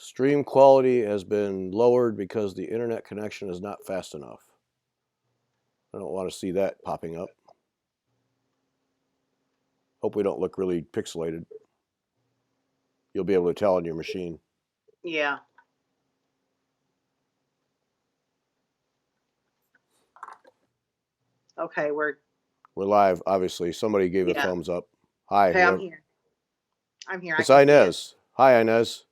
Stream quality has been lowered because the internet connection is not fast enough. I don't want to see that popping up. Hope we don't look really pixelated. You'll be able to tell on your machine. Yeah. Okay, we're live, obviously. Somebody gave a thumbs up. Hi. Okay, I'm here. It's Inez. Hi, Inez.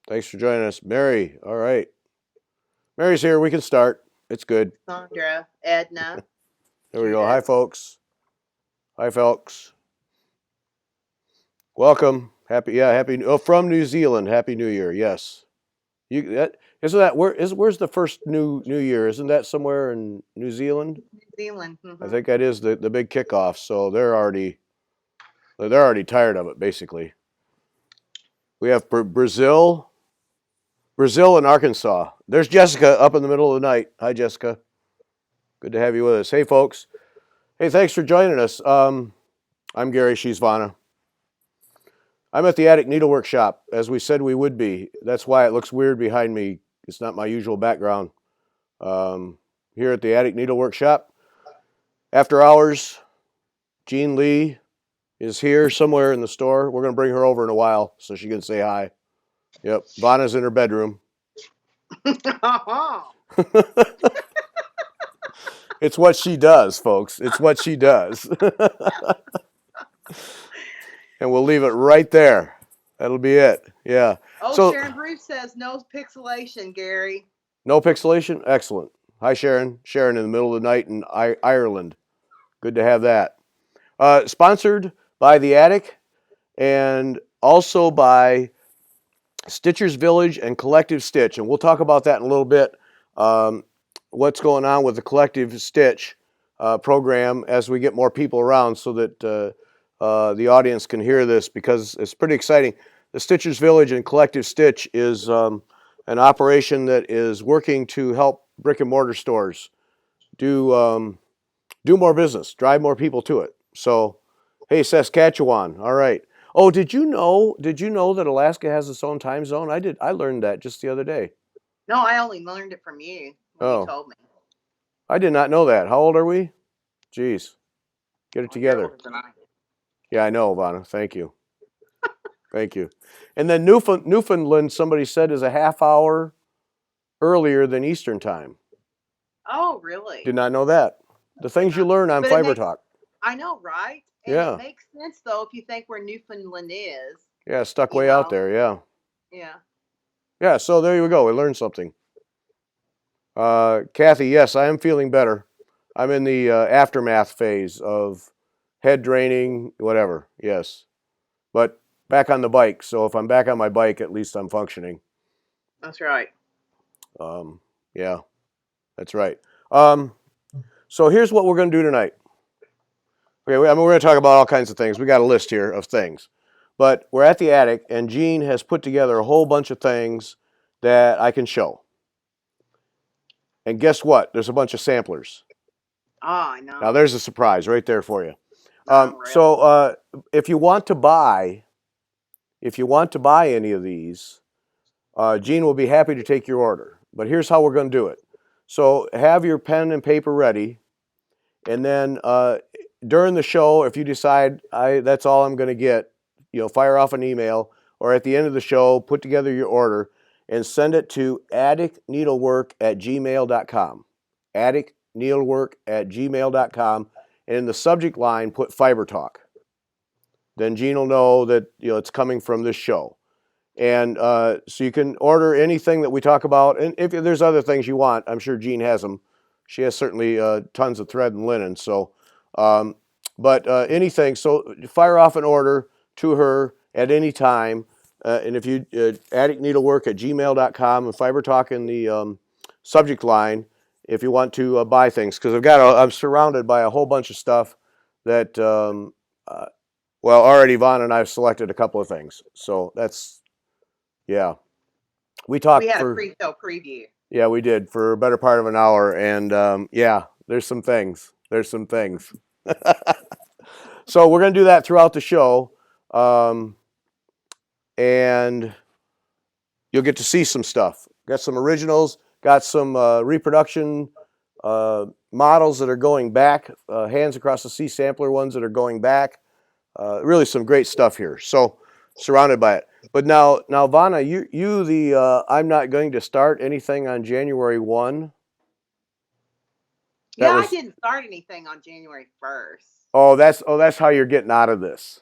Thanks for joining us. Mary, all right. Mary's here. We can start. It's good. Sandra, Edna. There we go. Hi, folks. Hi, folks. Welcome. Happy. From New Zealand. Happy New Year. Yes. Where's the first New Year? Isn't that somewhere in New Zealand? New Zealand. Mm-hmm. I think that is the big kickoff. So they're already tired of it, basically. We have Brazil and Arkansas. There's Jessica up in the middle of the night. Hi, Jessica. Good to have you with us. Hey, folks. Hey, thanks for joining us. I'm Gary. She's Vanna. I'm at the Attic Needlework Shop, as we said we would be. That's why it looks weird behind me. It's not my usual background. Here at the Attic Needlework Shop. After hours, Jean Lee is here somewhere in the store. We're going to bring her over in a while so she can say hi. Yep, Vanna's in her bedroom. It's what she does, folks. It's what she does. And we'll leave it right there. That'll be it. Yeah. Sharon Bruce says no pixelation, Gary. No pixelation? Excellent. Hi, Sharon. Sharon in the middle of the night in Ireland. Good to have that. Sponsored by The Attic and also by Stitcher's Village and Collective Stitch. And we'll talk about that in a little bit. What's going on with the Collective Stitch program as we get more people around so that the audience can hear this, because it's pretty exciting. The Stitcher's Village and Collective Stitch is an operation that is working to help brick and mortar stores do more business, drive more people to it. So, hey, Saskatchewan, all right. Oh, did you know that Alaska has its own time zone? I learned that just the other day. No, I only learned it from you when you told me. I did not know that. How old are we? Jeez. Get it together. Yeah, I know, Vanna. Thank you. Thank you. And then Newfoundland, somebody said, is a half hour earlier than Eastern time. Oh, really? Did not know that. The things you learn on Fiber Talk. I know, right? And it makes sense, though, if you think where Newfoundland is. Yeah, stuck way out there, yeah. Yeah. Yeah, so there you go. We learned something. Kathy, yes, I am feeling better. I'm in the aftermath phase of head draining, whatever, yes. But back on the bike, so if I'm back on my bike, at least I'm functioning. That's right. Yeah, that's right. So here's what we're going to do tonight. Okay, we're going to talk about all kinds of things. We got a list here of things. But we're at the Attic, and Jean has put together a whole bunch of things that I can show. And guess what? There's a bunch of samplers. Oh, I know. Now there's a surprise right there for you. Really? So if you want to buy any of these, Jean will be happy to take your order. But here's how we're going to do it. So have your pen and paper ready, and then during the show, if you decide that's all I'm going to get, fire off an email, or at the end of the show, put together your order and send it to atticneedlework@gmail.com. atticneedlework@gmail.com, and in the subject line, put Fiber Talk. Then Jean will know that it's coming from this show. And so you can order anything that we talk about. And if there's other things you want, I'm sure Jean has them. She has certainly tons of thread and linen. So, but anything. So fire off an order to her at any time. And if you atticneedlework@gmail.com and Fiber Talk in the subject line, if you want to buy things, because I'm surrounded by a whole bunch of stuff that already Vaughn and I've selected a couple of things. So that's. Yeah, we had a pre-show preview. Yeah, we did for a better part of an hour, and there's some things. So we're going to do that throughout the show, and you'll get to see some stuff. Got some originals, got some reproduction models that are going back, Hands Across the Sea sampler ones that are going back. Really some great stuff here. So surrounded by it. But now Vanna, I'm not going to start anything on January 1. I didn't start anything on January 1st. Oh, that's how you're getting out of this.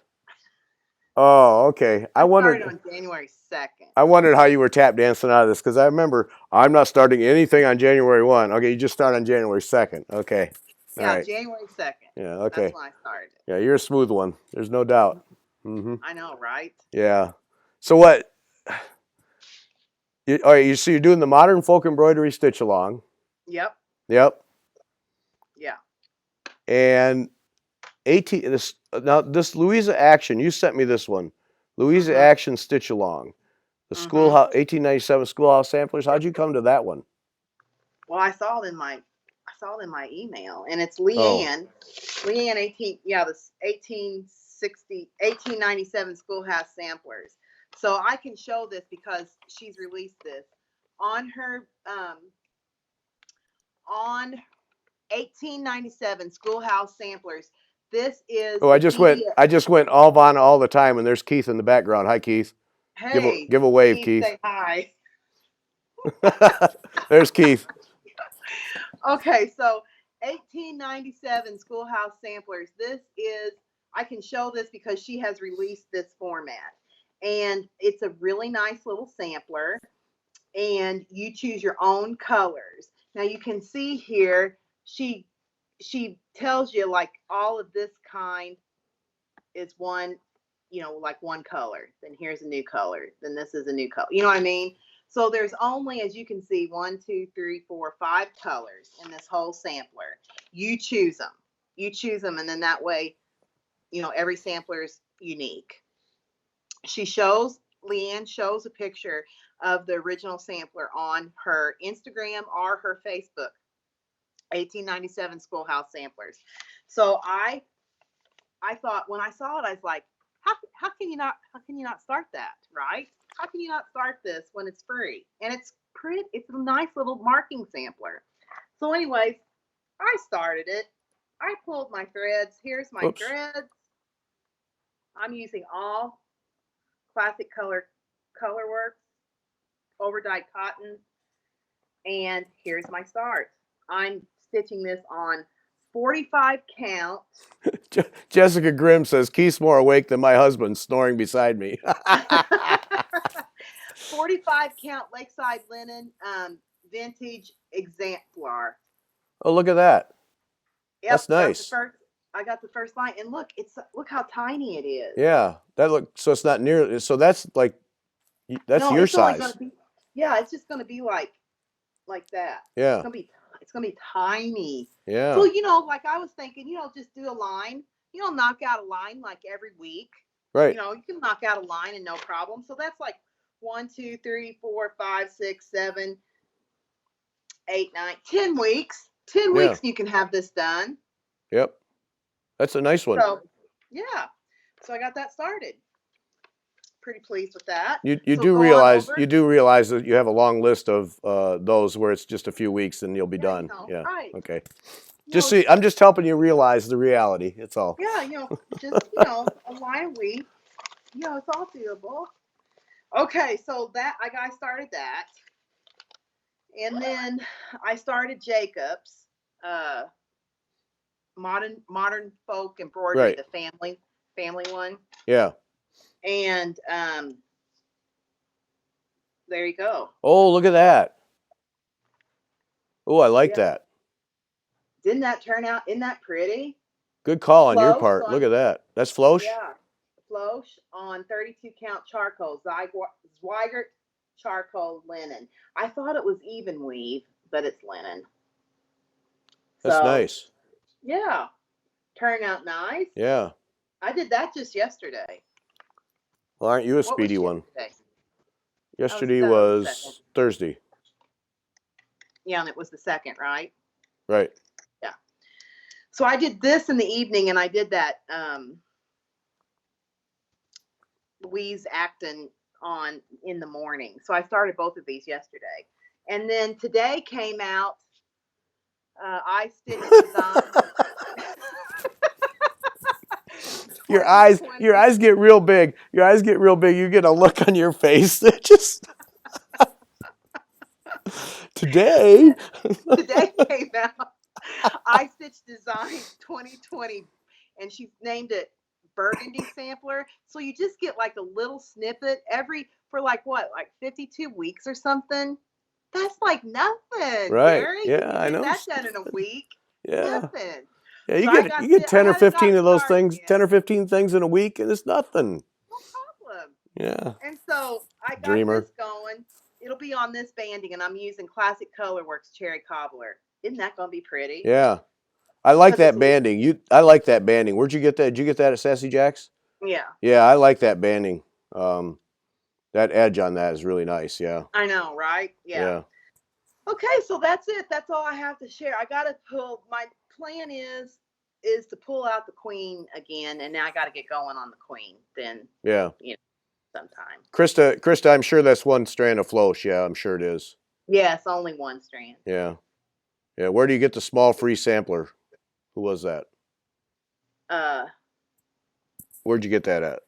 Oh, okay. I started on January 2nd. I wondered how you were tap dancing out of this, because I remember I'm not starting anything on January 1. Okay, you just start on January 2nd. Okay. All right. January 2nd. Yeah, okay. That's when I started. Yeah, you're a smooth one. There's no doubt. Mm-hmm. I know, right? Yeah. So what? All right, so you're doing the modern folk embroidery stitch along. Yep. Yep. Yeah. And this Louisa Action, you sent me this one. Louisa Action stitch along. The schoolhouse 1897 schoolhouse samplers. How'd you come to that one? Well, I saw it in my email, and it's Leanne. Oh. Leanne 1897 schoolhouse samplers. So I can show this because she's released this on her on 1897 schoolhouse samplers. This is. Oh, I just went all Vanna all the time, and there's Keith in the background. Hi, Keith. Hey, give a wave, Keith. Say hi. There's Keith. Okay, so 1897 schoolhouse samplers. This is, I can show this because she has released this format, and it's a really nice little sampler, and you choose your own colors. Now you can see here, she tells you like all of this kind is one, like one color. Then here's a new color. Then this is a new color. You know what I mean? So there's only, as you can see, 1, 2, 3, 4, 5 colors in this whole sampler. You choose them. And then that way, every sampler is unique. Leanne shows a picture of the original sampler on her Instagram or her Facebook, 1897 schoolhouse samplers. So I thought, when I saw it, I was like, how can you not start that, right? How can you not start this when it's free? And it's pretty, it's a nice little marking sampler. So anyways, I started it. I pulled my threads. Here's my threads. I'm using all classic colorworks, overdyed cotton. And here's my start. I'm stitching this on 45 count. Jessica Grimm says, Keith's more awake than my husband snoring beside me. 45 count Lakeside linen, vintage exemplar. Oh, look at that. Yep, that's nice. I got the first line, and look how tiny it is. Yeah, so it's not near. So that's like, that's your size. It's just going to be like that. Yeah. It's gonna be tiny. Yeah. So like I was thinking, just do a line. Knock out a line like every week. Right. You can knock out a line and no problem. So that's like 1, 2, 3, 4, 5, 6, 7, 8, 9, 10 weeks. 10 weeks you can have this done. Yep. That's a nice one. So yeah. So I got that started. Pretty pleased with that. You do realize that you have a long list of those where it's just a few weeks and you'll be done. Yeah. Right. Okay. I'm just helping you realize the reality. It's all. Yeah, just a line a week. It's all doable. Okay, so I started that, and then I started Jacob's modern folk embroidery, the family one. Yeah. And there you go. Oh, look at that. Oh, I like that. Didn't that turn out? Isn't that pretty? Good call on your part. Look at that. That's Floche? Yeah. Floche on 32 count charcoal. Zweigert charcoal linen. I thought it was even weave, but it's linen. That's nice. Yeah. Turned out nice. Yeah. I did that just yesterday. Well, aren't you a speedy one? Yesterday was Thursday. Yeah, and it was the 2nd, right? Right. Yeah. So I did this in the evening, and I did that Louise Acton in the morning. So I started both of these yesterday. And then today came out I Stitch Design Your eyes 2020. get real big. Your eyes get real big. You get a look on your face that just today. Today came out I Stitch Design 2020, and she named it Burgundy Sampler. So you just get like a little snippet for like what, like 52 weeks or something. That's like nothing, Right. Gary. Yeah, You I get know. that done in a week. Yeah. Nothing. Yeah, So I you got get I 10 or haven't got 15 of those started things, yet. 10 or 15 things in a week, and it's nothing. No problem. Yeah. And so I got Dreamer. this going. It'll be on this banding, and I'm using Classic Colorworks Cherry Cobbler. Isn't that going to be pretty? Yeah. I like Because that banding. I like that banding. Where'd you get that? Did you get that at Sassy Jack's? yeah, Yeah, I like that banding. That edge on that is really nice. Yeah. I know, right? Yeah. Yeah. Okay, so that's it. That's all I have to share. I got to my plan is to pull out the queen again, and now I got to get going on the queen. Then, Yeah. sometime. Krista, I'm sure that's one strand of floss. Yeah, I'm sure it is. Yes, only one strand. Yeah. Yeah. Where do you get the small free sampler? Who was that? Where'd you get that at?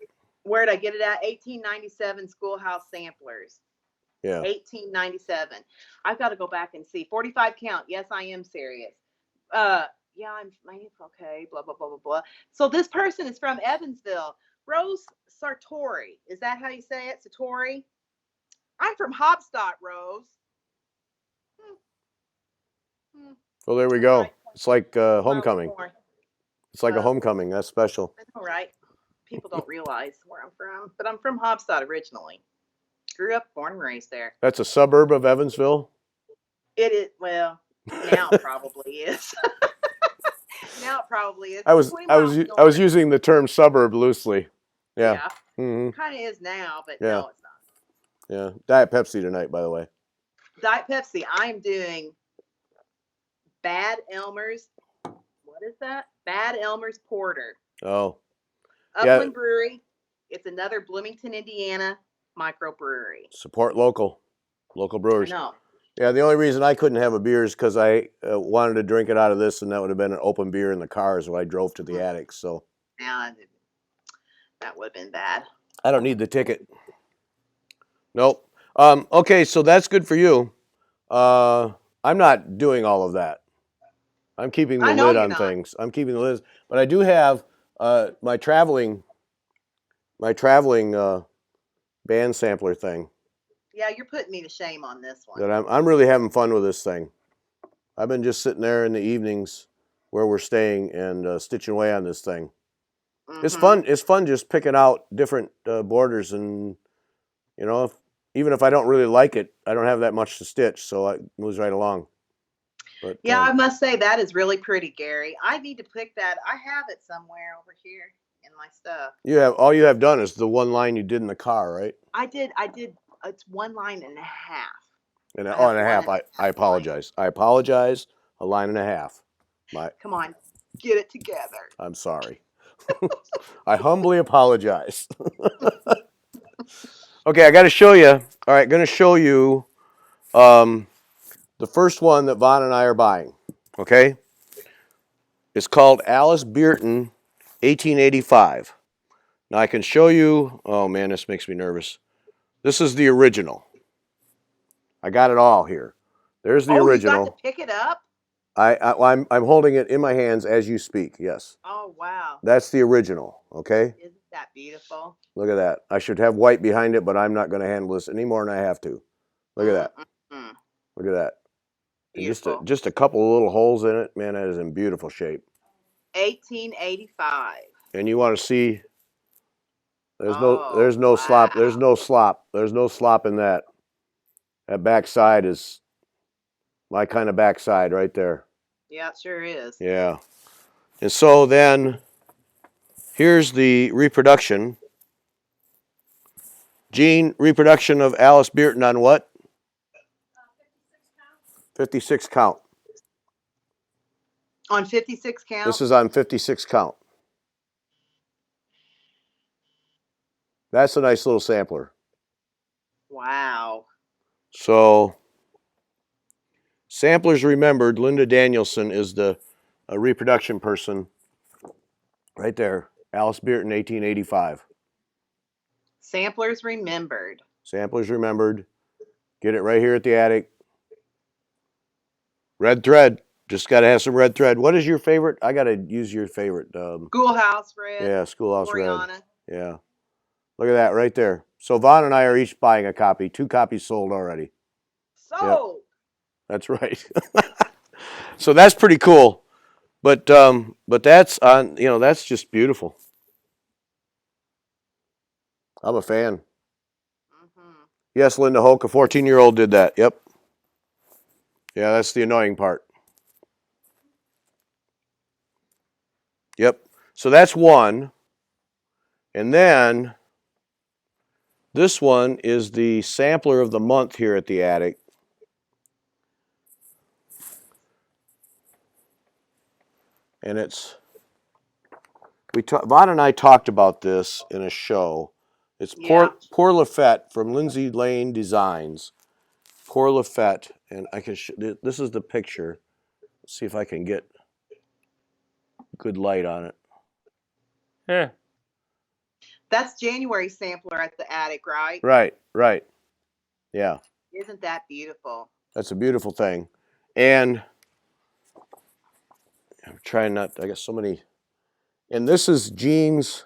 Where'd I get it at? 1897 Schoolhouse Samplers. Yeah. 1897. I've got to go back and see. 45 count. Yes, I am serious. Yeah, I'm okay, blah, blah, blah, blah, blah. So this person is from Evansville. Rose Sartori. Is that how you say it? Sartori? I'm from Hopstock, Rose. Well, there we go. Right. It's like homecoming. It's like a homecoming. That's special. I know, right? People don't realize where I'm from, but I'm from Hopstock originally. Grew up, born and raised there. That's a suburb of Evansville? It is, well, now it probably is. Now it probably is. I was using the term suburb loosely. Yeah. Mm-hmm. Kind of is now, but yeah. No, it's not. Yeah. Diet Pepsi tonight, by the way. Diet Pepsi. I'm doing Bad Elmer's. What is that? Bad Elmer's Porter. Oh. Upland Brewery. It's another Bloomington, Indiana microbrewery. Support local brewers. I know. Yeah, the only reason I couldn't have a beer is because I wanted to drink it out of this, and that would have been an open beer in the cars when I drove to the attic. So. Yeah, that would have been bad. I don't need the ticket. Nope. Okay, so that's good for you. I'm not doing all of that. I'm keeping the lid on things. I'm keeping the lid, but I do have my traveling band sampler thing. Yeah, you're putting me to shame on this one. That I'm really having fun with this thing. I've been just sitting there in the evenings where we're staying and stitching away on this thing. Mm-hmm. It's fun. It's fun just picking out different borders, and even if I don't really like it, I don't have that much to stitch, so it moves right along. But yeah, I must say that is really pretty, Gary. I need to pick that. I have it somewhere over here in my stuff. All you have done is the one line you did in the car, right? I did. It's 1.5 lines. And a half. I apologize. I apologize. 1.5 lines. Come on, get it together. I'm sorry. I humbly apologize. Okay, I got to show you. All right, going to show you the first one that Vaughn and I are buying. Okay? It's called Alice Bearton 1885. Now I can show you. Oh man, this makes me nervous. This is the original. I got it all here. There's the original. You got to pick it up? I'm holding it in my hands as you speak. Yes. Oh wow. That's the original. Okay. Isn't that beautiful? Look at that. I should have white behind it, but I'm not going to handle this any more than I have to. Look at that. Mm-hmm. Look at that. Just a couple of little holes in it. Man, that is in beautiful shape. 1885. And you want to see? There's no slop. There's no slop. There's no slop in that. That backside is my kind of backside right there. Yeah, it sure is. Yeah. And so then, here's the reproduction. Jean, reproduction of Alice Bearton on what? 56 count. On 56 count? This is on 56 count. That's a nice little sampler. Wow. So, samplers remembered. Linda Danielson is the reproduction person right there. Alice Bearton, 1885. Samplers remembered. Samplers remembered. Get it right here at the attic. Red thread. Just got to have some red thread. What is your favorite? I got to use your favorite. Schoolhouse red. Yeah, Schoolhouse Oriana. Red. Yeah. Look at that right there. So Vaughn and I are each buying a copy. 2 copies sold already. Sold. Yep, that's right. So that's pretty cool. But that's on, that's just beautiful. I'm a fan. Mm-hmm. Yes, Linda Hoke, a 14-year-old did that. Yep. Yeah, that's the annoying part. Yep. So that's one. And then this one is the sampler of the month here at the attic. And it's, Vaughn and I talked about this in a show. It's Pour Lafette from Lindsay Lane Designs. Pour Lafette, and I can. This is the picture. Let's see if I can get good light on it. Yeah. That's January sampler at the attic, right? Right. Yeah. Isn't that beautiful? That's a beautiful thing, and I'm trying not. I got so many. And this is Jean's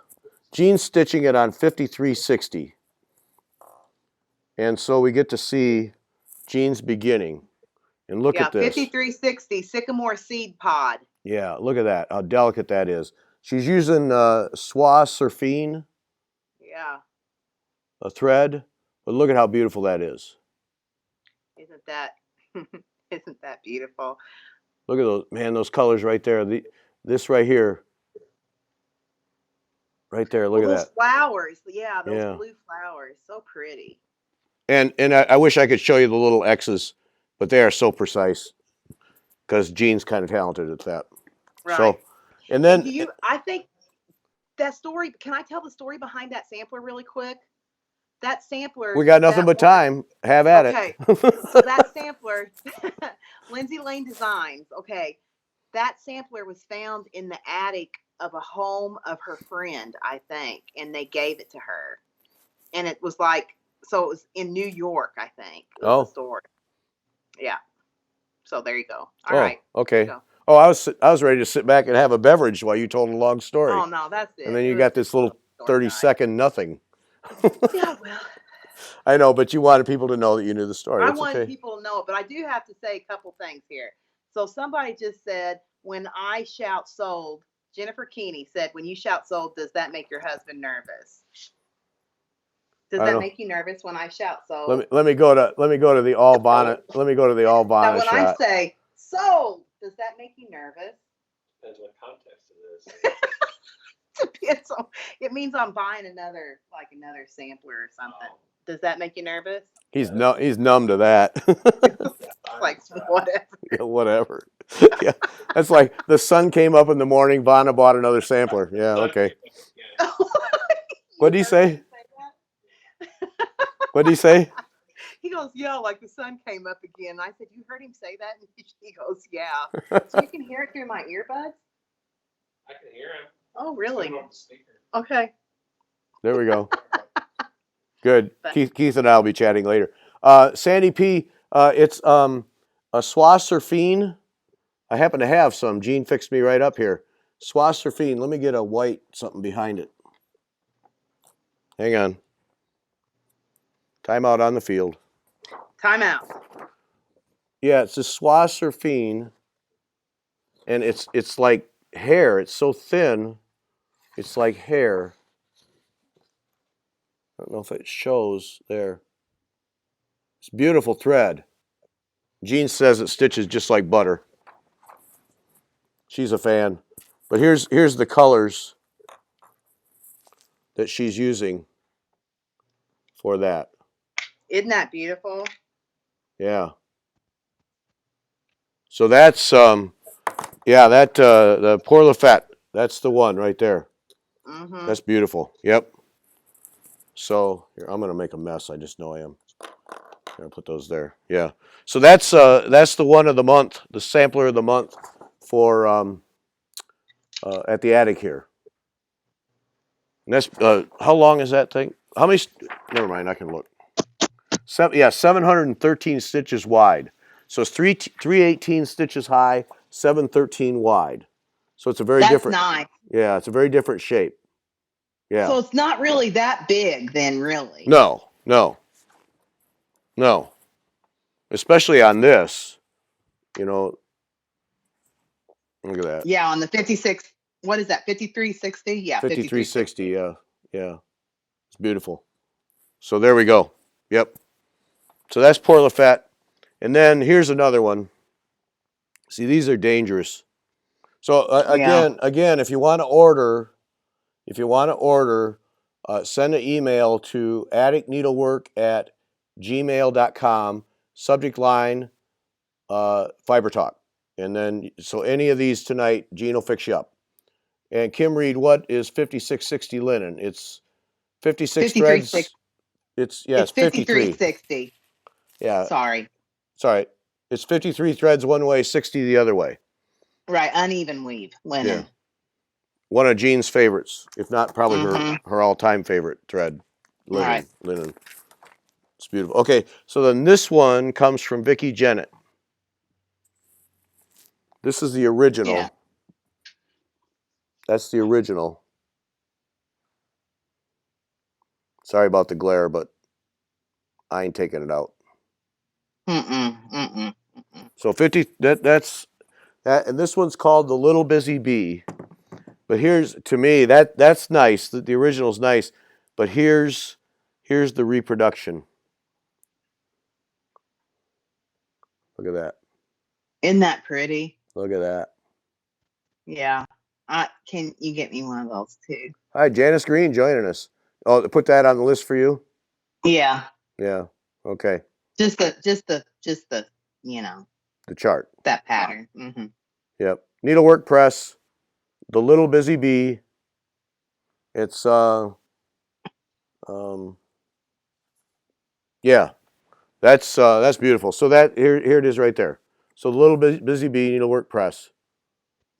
stitching it on 5360. And so we get to see Jean's beginning. And look at this. 5360 sycamore seed pod. Yeah, look at that. How delicate that is. She's using soie surfine. Yeah. A thread. But look at how beautiful that is. Isn't that beautiful? Look at those colors right there. This right here. Right there, look at that. Those flowers. Yeah, those blue flowers. So pretty. And I wish I could show you the little X's, but they are so precise because Jean's kind of talented at that. Right. So, and then I think that story. Can I tell the story behind that sampler really quick? That sampler. We got nothing but time. Have at it. Okay. So that sampler, Lindsay Lane Designs. Okay, that sampler was found in the attic of a home of her friend, I think, and they gave it to her, and it was so it was in New York, I think. The story. Yeah. So there you go. All right. Okay. Oh, I was ready to sit back and have a beverage while you told a long story. Oh no, that's it. And then you got this little 30-second nothing. Yeah, well. I know, but you wanted people to know that you knew the story. I wanted people to know it, but I do have to say a couple things here. So somebody just said, when I shout sold, Jennifer Keeney said, when you shout sold, does that make your husband nervous? Does that make you nervous when I shout sold? Let me go to the all bonnet. Let me go to the all bonnet now, when shot. I say sold, does that make you nervous? Depends what context it is. Depends on. It means I'm buying another sampler or something. Does that make you nervous? He's numb to that. Like whatever. Yeah, whatever. Yeah, that's like the sun came up in the morning. Vanna bought another sampler. Yeah, okay. What'd he say? What'd he say? He goes, yeah, like the sun came up again. I said, you heard him say that? And he goes, yeah. So you can hear it through my earbuds? I can hear him. Oh, really? Okay. There we go. Good. Keith and I will be chatting later. Sandy P, it's a soie surfine. I happen to have some. Jean fixed me right up here. Soie surfine. Let me get a white something behind it. Hang on. Time out on the field. Time out. Yeah, it's a soie surfine, and it's like hair. It's so thin. It's like hair. I don't know if it shows there. It's beautiful thread. Jean says it stitches just like butter. She's a fan. But here's the colors that she's using for that. Isn't that beautiful? Yeah. So that's the Pour Lafette. That's the one right there. Mm-hmm. That's beautiful. Yep. So here, I'm gonna make a mess. I just know I am. I'll put those there. Yeah. So that's the one of the month, the sampler of the month for at the attic here. And that's how long is that thing? How many? Never mind. I can look. 713 stitches wide. So it's 318 stitches high, 713 wide. So it's a very That's different. nice. Yeah, it's a very different shape. Yeah. So it's not really that big then, really. No. Especially on this, you know. Look at that. Yeah, on the 56. What is that? 5360? Yeah, 5360. Yeah. It's beautiful. So there we go. Yep. So that's Port Lafayette. And then here's another one. See, these are dangerous. So again, if you want to order, send an email to atticneedlework@gmail.com. Subject line, Fiber Talk. And then, so any of these tonight, Gene will fix you up. And Kim Reed, what is 5660 linen? It's 56 threads. It's 53. 5360. Yeah. Sorry. Sorry. It's 53 threads one way, 60 the other way. Right, uneven weave linen. Yeah. One of Jean's favorites, if not probably her all-time favorite thread, linen. It's beautiful. Okay, so then this one comes from Vicki Jeanette. This is the original. Yeah. That's the original. Sorry about the glare, but I ain't taking it out. So 50. That's that, and this one's called the Little Busy Bee. But here's, to me, that's nice. The original's nice, but here's the reproduction. Look at that. Isn't that pretty? Look at that. Yeah. Can you get me one of those too? Hi, Janice Green joining us. Oh, put that on the list for you? Yeah. Yeah. Okay. Just the you know, The chart. that pattern. Yep. Needlework press. The Little Busy Bee. It's yeah. That's beautiful. So that here it is right there. So the Little Busy Bee Needlework press.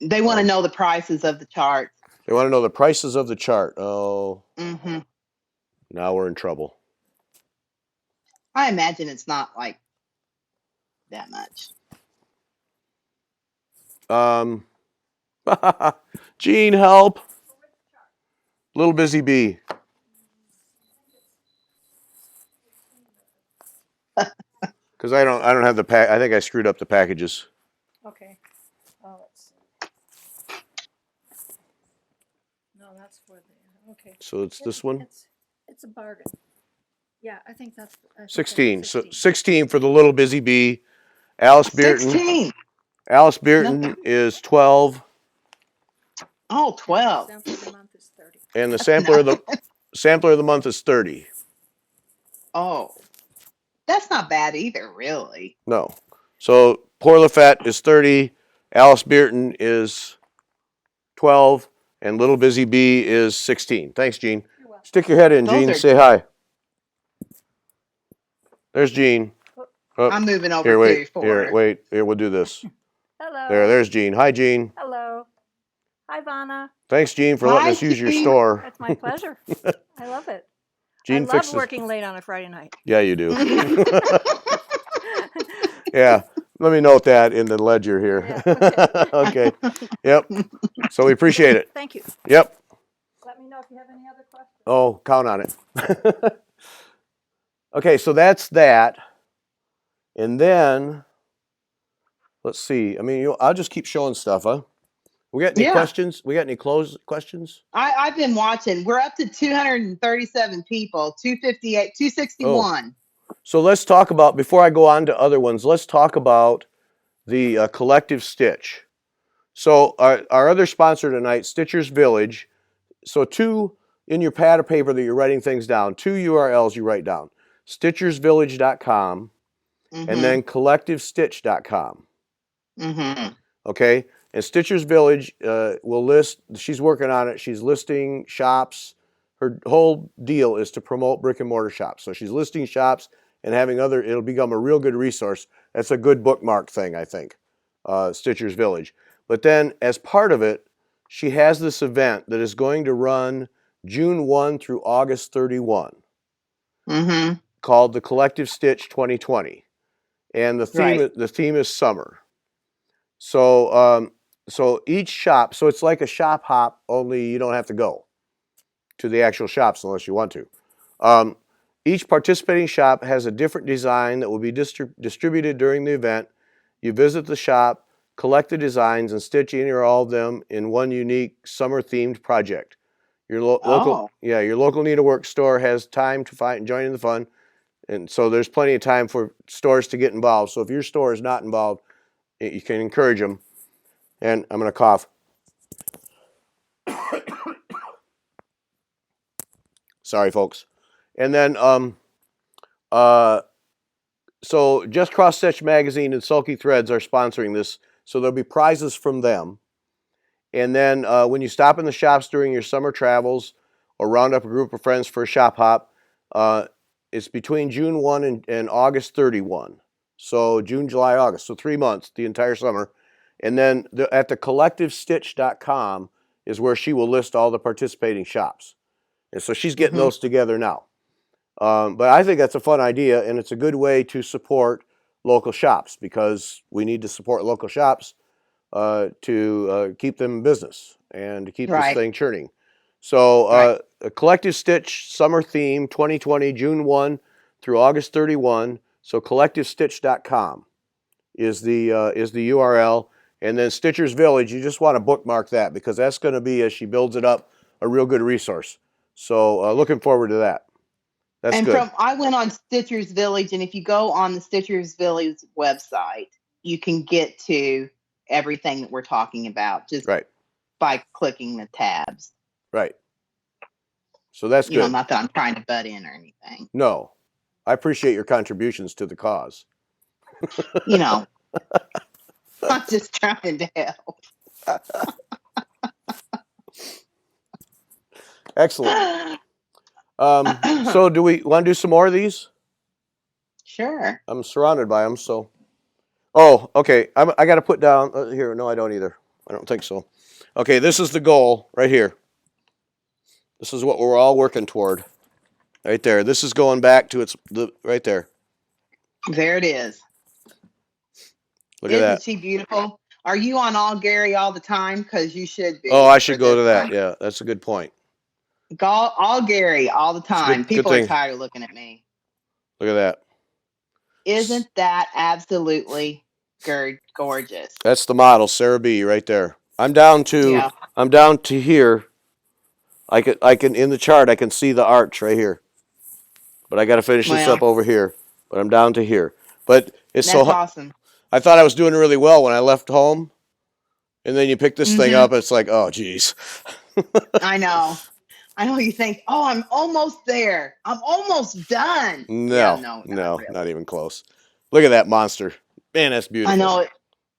They want to know the prices of the charts. They want to know the prices of the chart. Oh. Mm-hmm. Now we're in trouble. I imagine it's not like that much. Gene, help. Little Busy Bee. Because I don't have the pack. I think I screwed up the packages. Okay. Oh, let's see. No, that's for the, okay. So it's this one. It's a bargain. Yeah, I think that's 16. So 16 for the Little Busy Bee. Alice Bearton. 16. Alice Bearton is 12. Oh, 12. Sample of the month is 30. And the sampler of the month is 30. Oh, that's not bad either, really. No. So Port Lafayette is 30. Alice Bearton is 12. And Little Busy Bee is 16. Thanks, Gene. You're welcome. Stick your head in, Gene. Say hi. There's Gene. Oh, I'm moving over here, wait. to forward. Here, we'll do this. Hello. There's Gene. Hi, Gene. Hello. Hi, Vanna. Thanks, Gene, for letting us use your Gene. store. It's my pleasure. I love it. Gene I fixes. love working late on a Friday night. Yeah, you do. Yeah. Let me note that in the ledger here. Yeah, Okay. Yep. So we appreciate it. Thank you. Yep. Let me know if you have any other questions. Oh, count on it. Okay, so that's that. And then, let's see. I mean, I'll just keep showing stuff, huh? We got any questions? We got any questions? I've been watching. We're up to 237 people, 258, 261. So let's talk about, before I go on to other ones, let's talk about the collective stitch. So our other sponsor tonight, Stitchers Village. So in your pad of paper that you're writing things down, 2 URLs you write down. StitchersVillage.com and then CollectiveStitch.com. Okay? And Stitchers Village will list, she's working on it, she's listing shops. Her whole deal is to promote brick and mortar shops. So she's listing shops and having it'll become a real good resource. That's a good bookmark thing, I think, Stitcher's Village. But then as part of it, she has this event that is going to run June 1 through August 31 Mm-hmm. called the Collective Stitch 2020. And the Right. theme is summer. So so each shop, so it's like a shop hop, only you don't have to go to the actual shops unless you want to. Each participating shop has a different design that will be distributed during the event. You visit the shop, collect the designs, and stitch any or all of them in one unique summer-themed project. Your local needlework store has time to find and join in the fun, and so there's plenty of time for stores to get involved. So if your store is not involved, you can encourage them. And I'm going to cough. Sorry, folks. And then so Just Cross Stitch Magazine and Sulky Threads are sponsoring this, so there'll be prizes from them. And then when you stop in the shops during your summer travels or round up a group of friends for a shop hop, it's between June 1 and August 31. So June, July, August. So 3 months, the entire summer. And then at the collectivestitch.com is where she will list all the participating shops. And so she's getting those together now. But I think that's a fun idea, and it's a good way to support local shops because we need to support local shops to keep them in business and to keep this thing churning. So a Collective Stitch Summer Theme 2020, June 1 through August 31. So collectivestitch.com is the URL. And then Stitcher's Village, you just want to bookmark that because that's going to be, as she builds it up, a real good resource. So looking forward to that. That's good. I went on Stitcher's Village, and if you go on the Stitcher's Village website, you can get to everything that we're talking about just by clicking the tabs. Right. So that's good. Not that I'm trying to butt in or anything. No. I appreciate your contributions to the cause. I'm just trying to help. Excellent. So do we want to do some more of these? Sure. I'm surrounded by them, so. Oh, okay. I got to put down here. No, I don't either. I don't think so. Okay, this is the goal right here. This is what we're all working toward. Right there. This is going back to right there. There it is. Look at that. Isn't she beautiful? Are you on All Gary all the time? Because you should be. Oh, I should go to that. Yeah, that's a good point. All Gary all the time. People are tired of looking at me. Look at that. Isn't that absolutely gorgeous? That's the model, Sarah B. right there. I'm down to here. I can in the chart I can see the arch right here. But I got to finish this up over here. But I'm down to here. But that's awesome. I thought I was doing really well when I left home. And then you pick this thing up, it's like, oh geez. I know you think, oh, I'm almost there. I'm almost done. No, not even close. Look at that monster. Man, that's beautiful. I know it.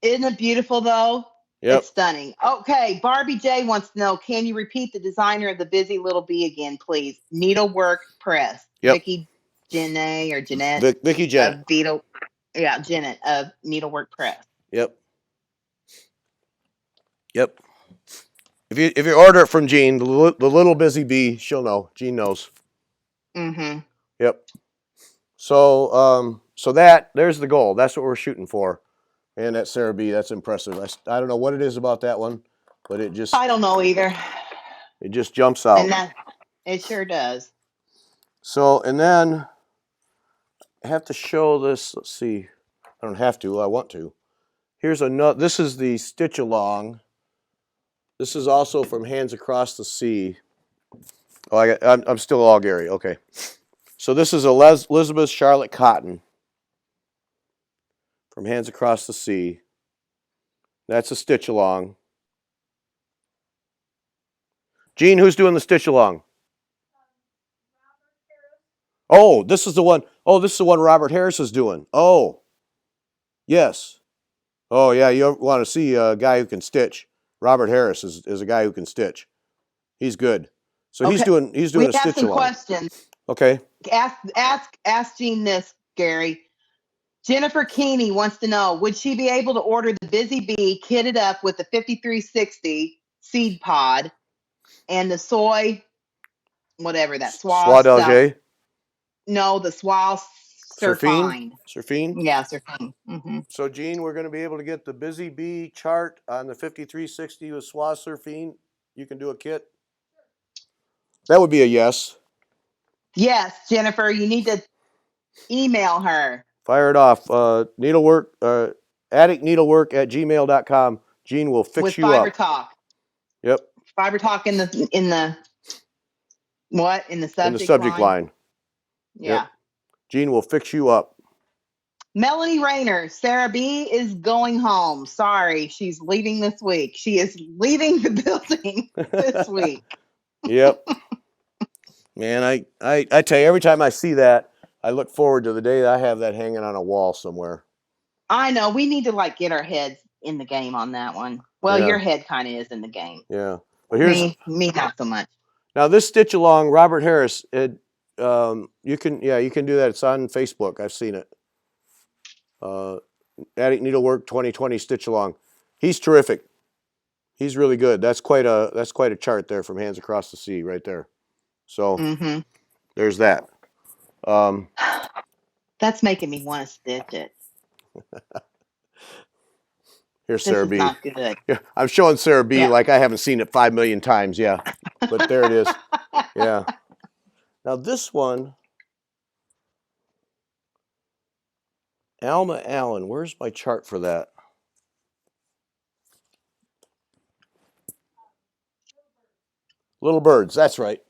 Isn't it beautiful though? Yep. It's stunning. Okay, Barbie J wants to know, can you repeat the designer of the Busy Little Bee again, please? Needlework Press. Yep. Vicki Jeanette. Vicki Jeanette. Jeanette of Needlework Press. Yep. If you order it from Jean, the little busy bee, she'll know. Jean knows. Mm-hmm. Yep. So there's the goal. That's what we're shooting for. And that Sarah B, that's impressive. I don't know what it is about that one, but it just. I don't know either. It just jumps out. And it sure does. So, and then I have to show this. Let's see. I don't have to. I want to. Here's another. This is the Stitch Along. This is also from Hands Across the Sea. Oh, I'm still all Gary. Okay. So this is Elizabeth Charlotte Cotton from Hands Across the Sea. That's a Stitch Along. Jean, who's doing the Stitch Along? Oh, this is the one. Oh, this is the one Robert Harris is doing. Oh, yes. Oh, yeah. You want to see a guy who can stitch? Robert Harris is a guy who can stitch. He's good. So he's doing a stitch along. We have some questions. Okay. Ask Jean this. Gary. Jennifer Keeney wants to know, would she be able to order the Busy Bee kitted up with the 5360 seed pod and the soy, whatever that Soie stuff? d'Alger, No, the Swa Surfine, Surfine. Surfine. Yeah, Surfine. Mm-hmm. So, Gene, we're going to be able to get the Busy Bee chart on the 5360 with Soie Surfine. You can do a kit. That would be a yes. Yes, Jennifer, you need to email her Fire it off. Needlework, atticneedlework@gmail.com. Gene will fix with you Fiber up. Talk. Yep. Fiber Talk in the what? In the subject In the subject line. Yeah. Yep. Gene will fix you up. Melanie Rayner, Sarah B is going home. Sorry, she's leaving this week. She is leaving the building this week. Yep. Man, I tell you, every time I see that, I look forward to the day that I have that hanging on a wall somewhere. I know. We need to get our heads in the game on that one. Well, Yeah. your head kind of is in the game. Yeah. But here's Me not so much. now this stitch along, Robert Harris. You can do that. It's on Facebook. I've seen it. Attic Needlework 2020 stitch along. He's terrific. He's really good. That's quite a chart there from Hands Across the Sea right there. So there's that. That's making me want to stitch it. Here's This Sarah is B. not good. Yeah, I'm showing Sarah B. Yeah. like I haven't seen it 5 million times. Yeah, but there it is. Yeah. Now this one, Alma Allen. Where's my chart for that? Little Birds. That's right.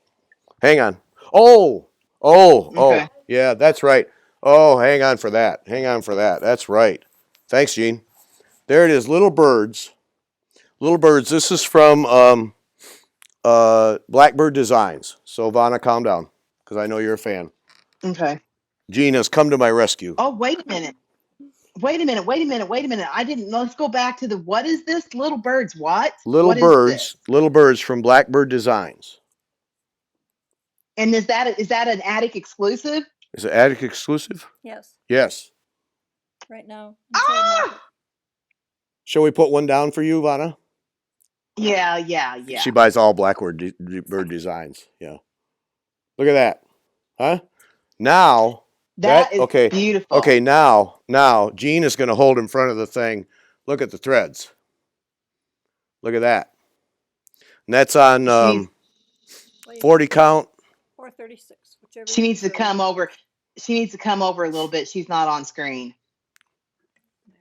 Hang on. Oh. Okay. Yeah, that's right. Oh, hang on for that. That's right. Thanks, Gene. There it is. Little Birds. Little Birds. This is from Blackbird Designs. So, Vanna, calm down, because I know you're a fan. Okay. Gene has come to my rescue. Oh, wait a minute. I didn't. Let's go back to what is this? Little Birds. What? Little What is this? Little Birds from Blackbird Designs. And is that an attic exclusive? Is it attic exclusive? Yes, Yes. right now. until the market. Shall we put one down for you, Vanna? Yeah. She buys all Blackbird Bird Designs. Yeah. Look at that. Huh? Now. That is okay. beautiful. Okay, now Gene is going to hold in front of the thing. Look at the threads. Look at that. And that's on 40 count. 436, whichever. She needs to come over. She needs to come over a little bit. She's not on screen.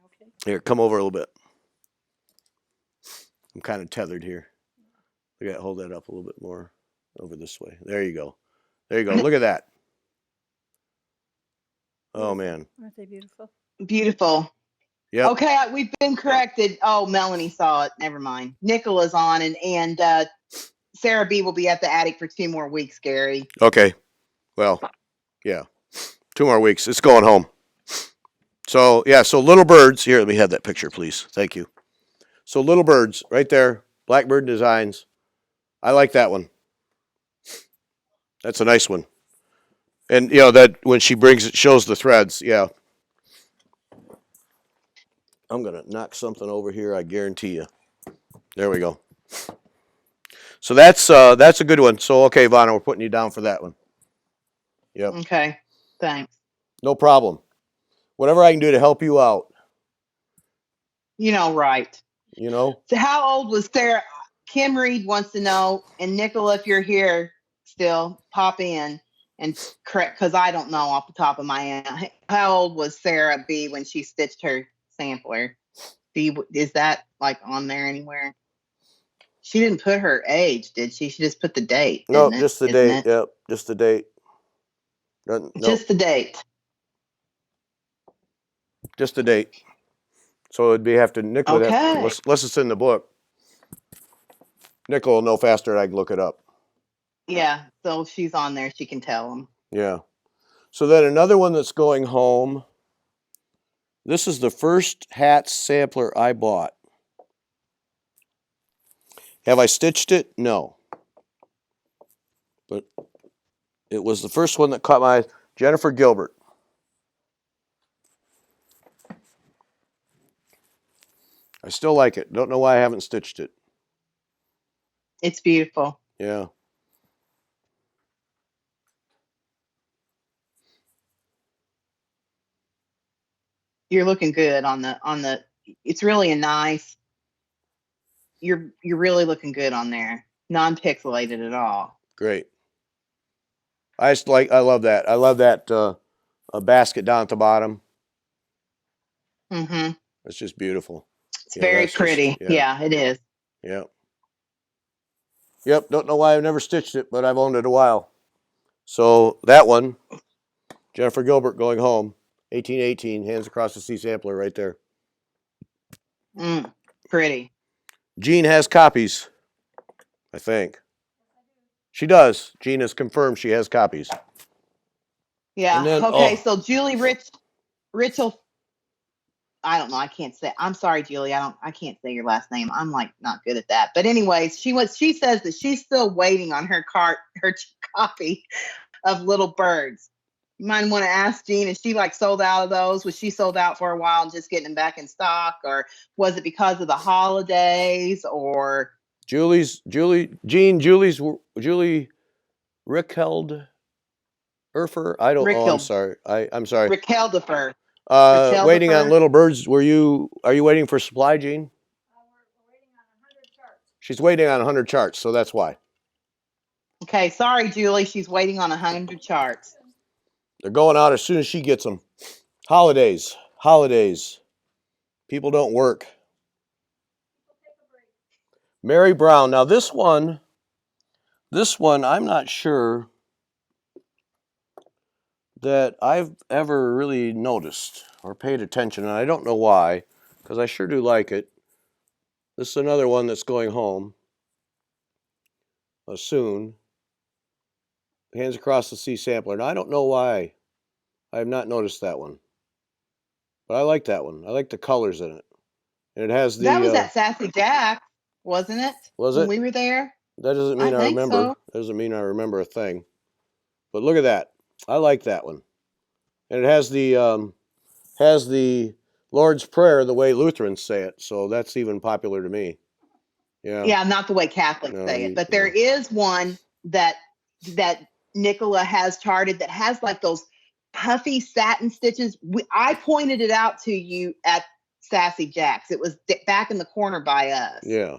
Okay. Here, come over a little bit. I'm kind of tethered here. I got to hold that up a little bit more over this way. There you go. Look at that. Oh, man. Aren't they beautiful? Beautiful. Yep. Okay, we've been corrected. Oh, Melanie saw it. Never mind. Nicola's on, and Sarah B will be at the attic for 2 more weeks, Gary. Okay. Well, yeah. 2 more weeks. It's going home. So, yeah, so Little Birds. Here, let me have that picture, please. Thank you. So, Little Birds, right there. Blackbird Designs. I like that one. That's a nice one. And, that when she brings it, shows the threads. Yeah. I'm going to knock something over here, I guarantee you. There we go. So that's a good one. So, okay, Vanna, we're putting you down for that one. Yep. Okay, thanks. No problem. Whatever I can do to help you out. Right. So how old was Sarah? Kim Reed wants to know, and Nicola, if you're here still, pop in and correct, because I don't know off the top of my head. How old was Sarah B when she stitched her sampler? Is that on there anywhere? She didn't put her age, did she? She just put the date. No, just the date. Yep, just the date. No. Just the date. Just the date. So it'd have to Nicola. Okay. Unless it's in the book. Nicole will know faster than I can look it up. Yeah, so if she's on there, she can tell them. Yeah. So then another one that's going home. This is the first hat sampler I bought. Have I stitched it? No. But it was the first one that caught my Jennifer Gilbert. I still like it. Don't know why I haven't stitched it. It's beautiful. Yeah. You're looking good on the. It's really a nice. You're really looking good on there. Non-pixelated at all. Great. I love that. I love that a basket down at the bottom. Mm-hmm. It's just beautiful. It's You know, very that's just- pretty. Yeah, it is. Yeah. Yep. Don't know why I've never stitched it, but I've owned it a while. So that one, Jennifer Gilbert going home, 1818, hands across the sea sampler right there. Pretty. Jean has copies, I think. She does. Jean has confirmed she has copies. Yeah. And then- okay. oh. So Julie Richel. I don't know. I can't say. I'm sorry, Julie. I can't say your last name. I'm like not good at that. But anyways, she says that she's still waiting on her copy of Little Birds. You might want to ask Jean, is she like sold out of those? Was she sold out for a while and just getting them back in stock, or was it because of the holidays? Or Julie Rickheld Erfer. I don't. Oh, I'm Rickeld. sorry. I'm sorry. Rickeldefer. Waiting on Rickeldefer? Little Birds. Are you waiting for supply, Jean? We're waiting on 100 charts. She's waiting on 100 charts, so that's why. Okay, sorry, Julie. She's waiting on 100 charts. They're going out as soon as she gets them. Holidays. People don't work. Mary Brown. Now this one, I'm not sure that I've ever really noticed or paid attention, and I don't know why, because I sure do like it. This is another one that's going home soon. Hands Across the Sea sampler. Now I don't know why I have not noticed that one, but I like that one. I like the colors in it, and it has the. That was at Sassy Jack, wasn't it? Was when it? we were there? That doesn't mean I think remember. so. That doesn't mean I remember a thing. But look at that. I like that one. And it has the Lord's Prayer the way Lutherans say it. So that's even popular to me. Yeah. Yeah, not the way Catholics No, say you- it, but there is one that Nicola has charted that has like those puffy satin stitches. I pointed it out to you at Sassy Jack's. It was back in the corner by us. Yeah.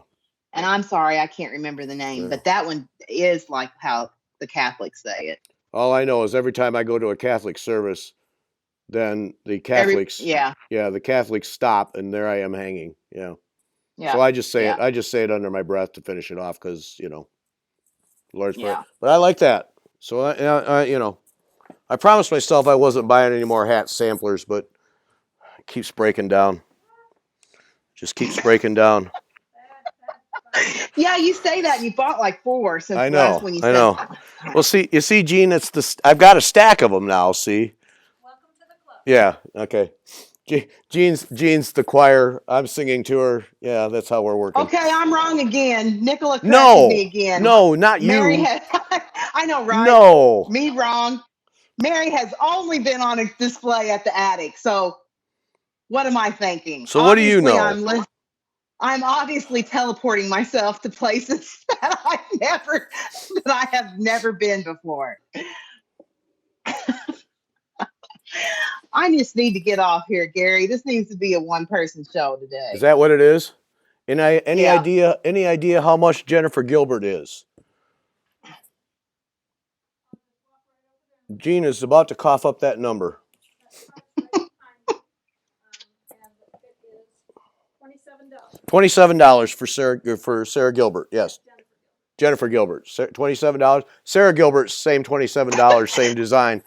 And I'm sorry, I can't remember the name, Yeah. but that one is like how the Catholics say it. All I know is every time I go to a Catholic service, then the Catholics, the Catholics stop, and there I am hanging. Yeah. Yeah. So I just say Yeah. it. I just say it under my breath to finish it off because Lord's Prayer. Yeah. But I like that. So I promised myself I wasn't buying any more hat samplers, but it keeps breaking down. Just keeps breaking down. Yeah, you say that. You bought like 4 since I last know. when you I said know. that. Well, see, Jean, I've got a stack of them now. See. Welcome to the club. Yeah. Okay. Jean's the choir. I'm singing to her. Yeah, that's how we're working. Okay, I'm wrong again. Nicola corrected No, me again. no, not you. Mary has, I know, right? No. Me wrong. Mary has only been on a display at the attic. So what am I thinking? So what do you know? I'm obviously teleporting myself to places that I have never been before. I just need to get off here, Gary. This needs to be a one-person show today. Is that what it is? Any Yeah. idea how much Jennifer Gilbert is? Jean is about to cough up that number. $27 for Sarah Gilbert. Yes, Jennifer Gilbert. $27. Sarah Gilbert, same $27, same design.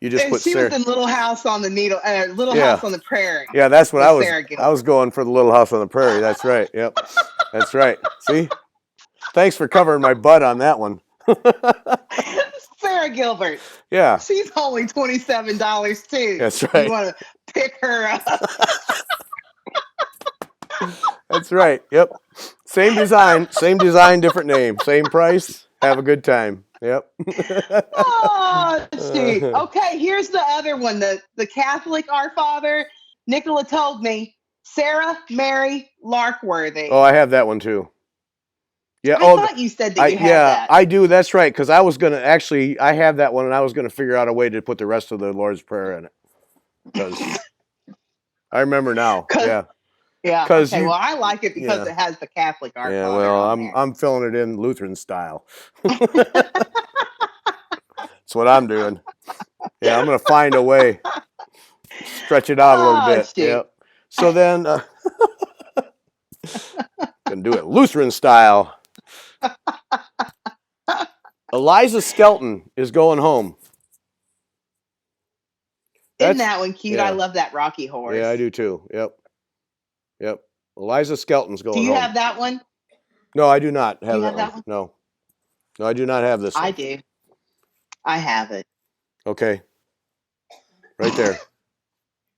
You just And put she Sarah. was in Little House on the Needle, Little Yeah. House on the Prairie. Yeah, that's what with Sarah Gilbert. I was going for the Little House on the Prairie. That's right. Yep, that's right. See, thanks for covering my butt on that one. Sarah Gilbert. Yeah, She's only $27 too. That's right. You want to pick her up? that's right. Yep, same design, different name, same price. Have a good time. Yep. Oh, shoot. Okay, here's the other one. The Catholic Our Father. Nicola told me Sarah Mary Larkworthy. Oh, I have that one too. Yeah. I thought you said that you had that. I do. That's right. Because I was gonna I have that one, and I was gonna figure out a way to put the rest of the Lord's Prayer in it. Because I remember now. Yeah. Yeah. 'Cause Okay. you- Well, I like it because yeah. it has the Catholic Our Yeah. Father Well, on there. I'm filling it in Lutheran style. That's what I'm doing. Yeah, I'm gonna find a way, stretch it out a little Oh, bit. shoot. Yep. So then, gonna do it Lutheran style. Eliza Skelton is going home. Isn't That's- that one cute? yeah. I love that Rocky horse. Yeah, I do too. Yep. Yep. Eliza Skelton's going Do you home. have that one? No, I do not have, you that, have one. that No. No, I do not have this I one. do. I have it. Okay. Right there.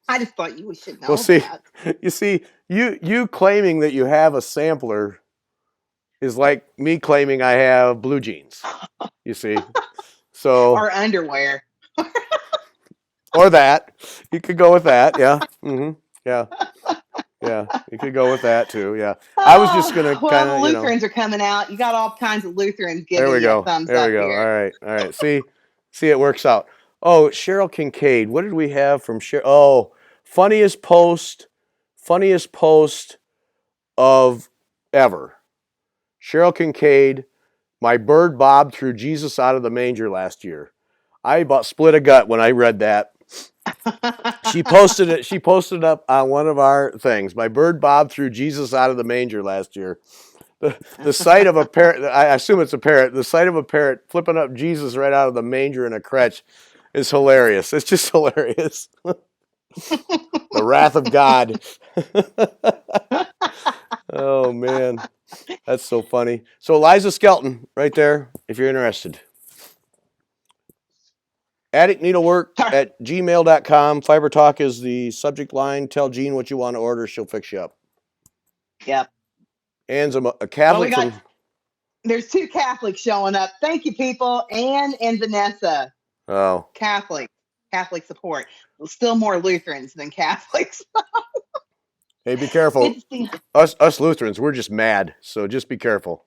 I just thought you should know Well, see, that. you see, you claiming that you have a sampler is like me claiming I have blue jeans. You see, so Or underwear. or that you could go with that. Yeah. Yeah. Yeah. You could go with that too. Yeah. I was just gonna Well, kind the of Lutherans are coming out. You got all kinds of Lutherans giving There we you go. a thumbs There up we go. here. All right. All right. See, it works out. Oh, Cheryl Kincaid. What did we have from Cheryl? Oh, funniest post of ever. Cheryl Kincaid. My bird bobbed threw Jesus out of the manger last year. I about split a gut when I read that. She posted it. She posted up on one of our things. My bird bobbed threw Jesus out of the manger last year. The sight of a parrot, I assume it's a parrot, the sight of a parrot flipping up Jesus right out of the manger in a crutch is hilarious. It's just hilarious. The wrath of God. Oh, man. That's so funny. So Eliza Skelton, right there, if you're interested. addictneedlework@gmail.com. Fiber Talk is the subject line. Tell Jean what you want to order. She'll fix you up. Yep. Anne's a Catholic Well, from... There's 2 Catholics showing up. Thank you, people. Anne and Vanessa. Oh. Catholic support. Still more Lutherans than Catholics. Hey, be careful. Good to see- Us Lutherans, we're just mad. So just be careful.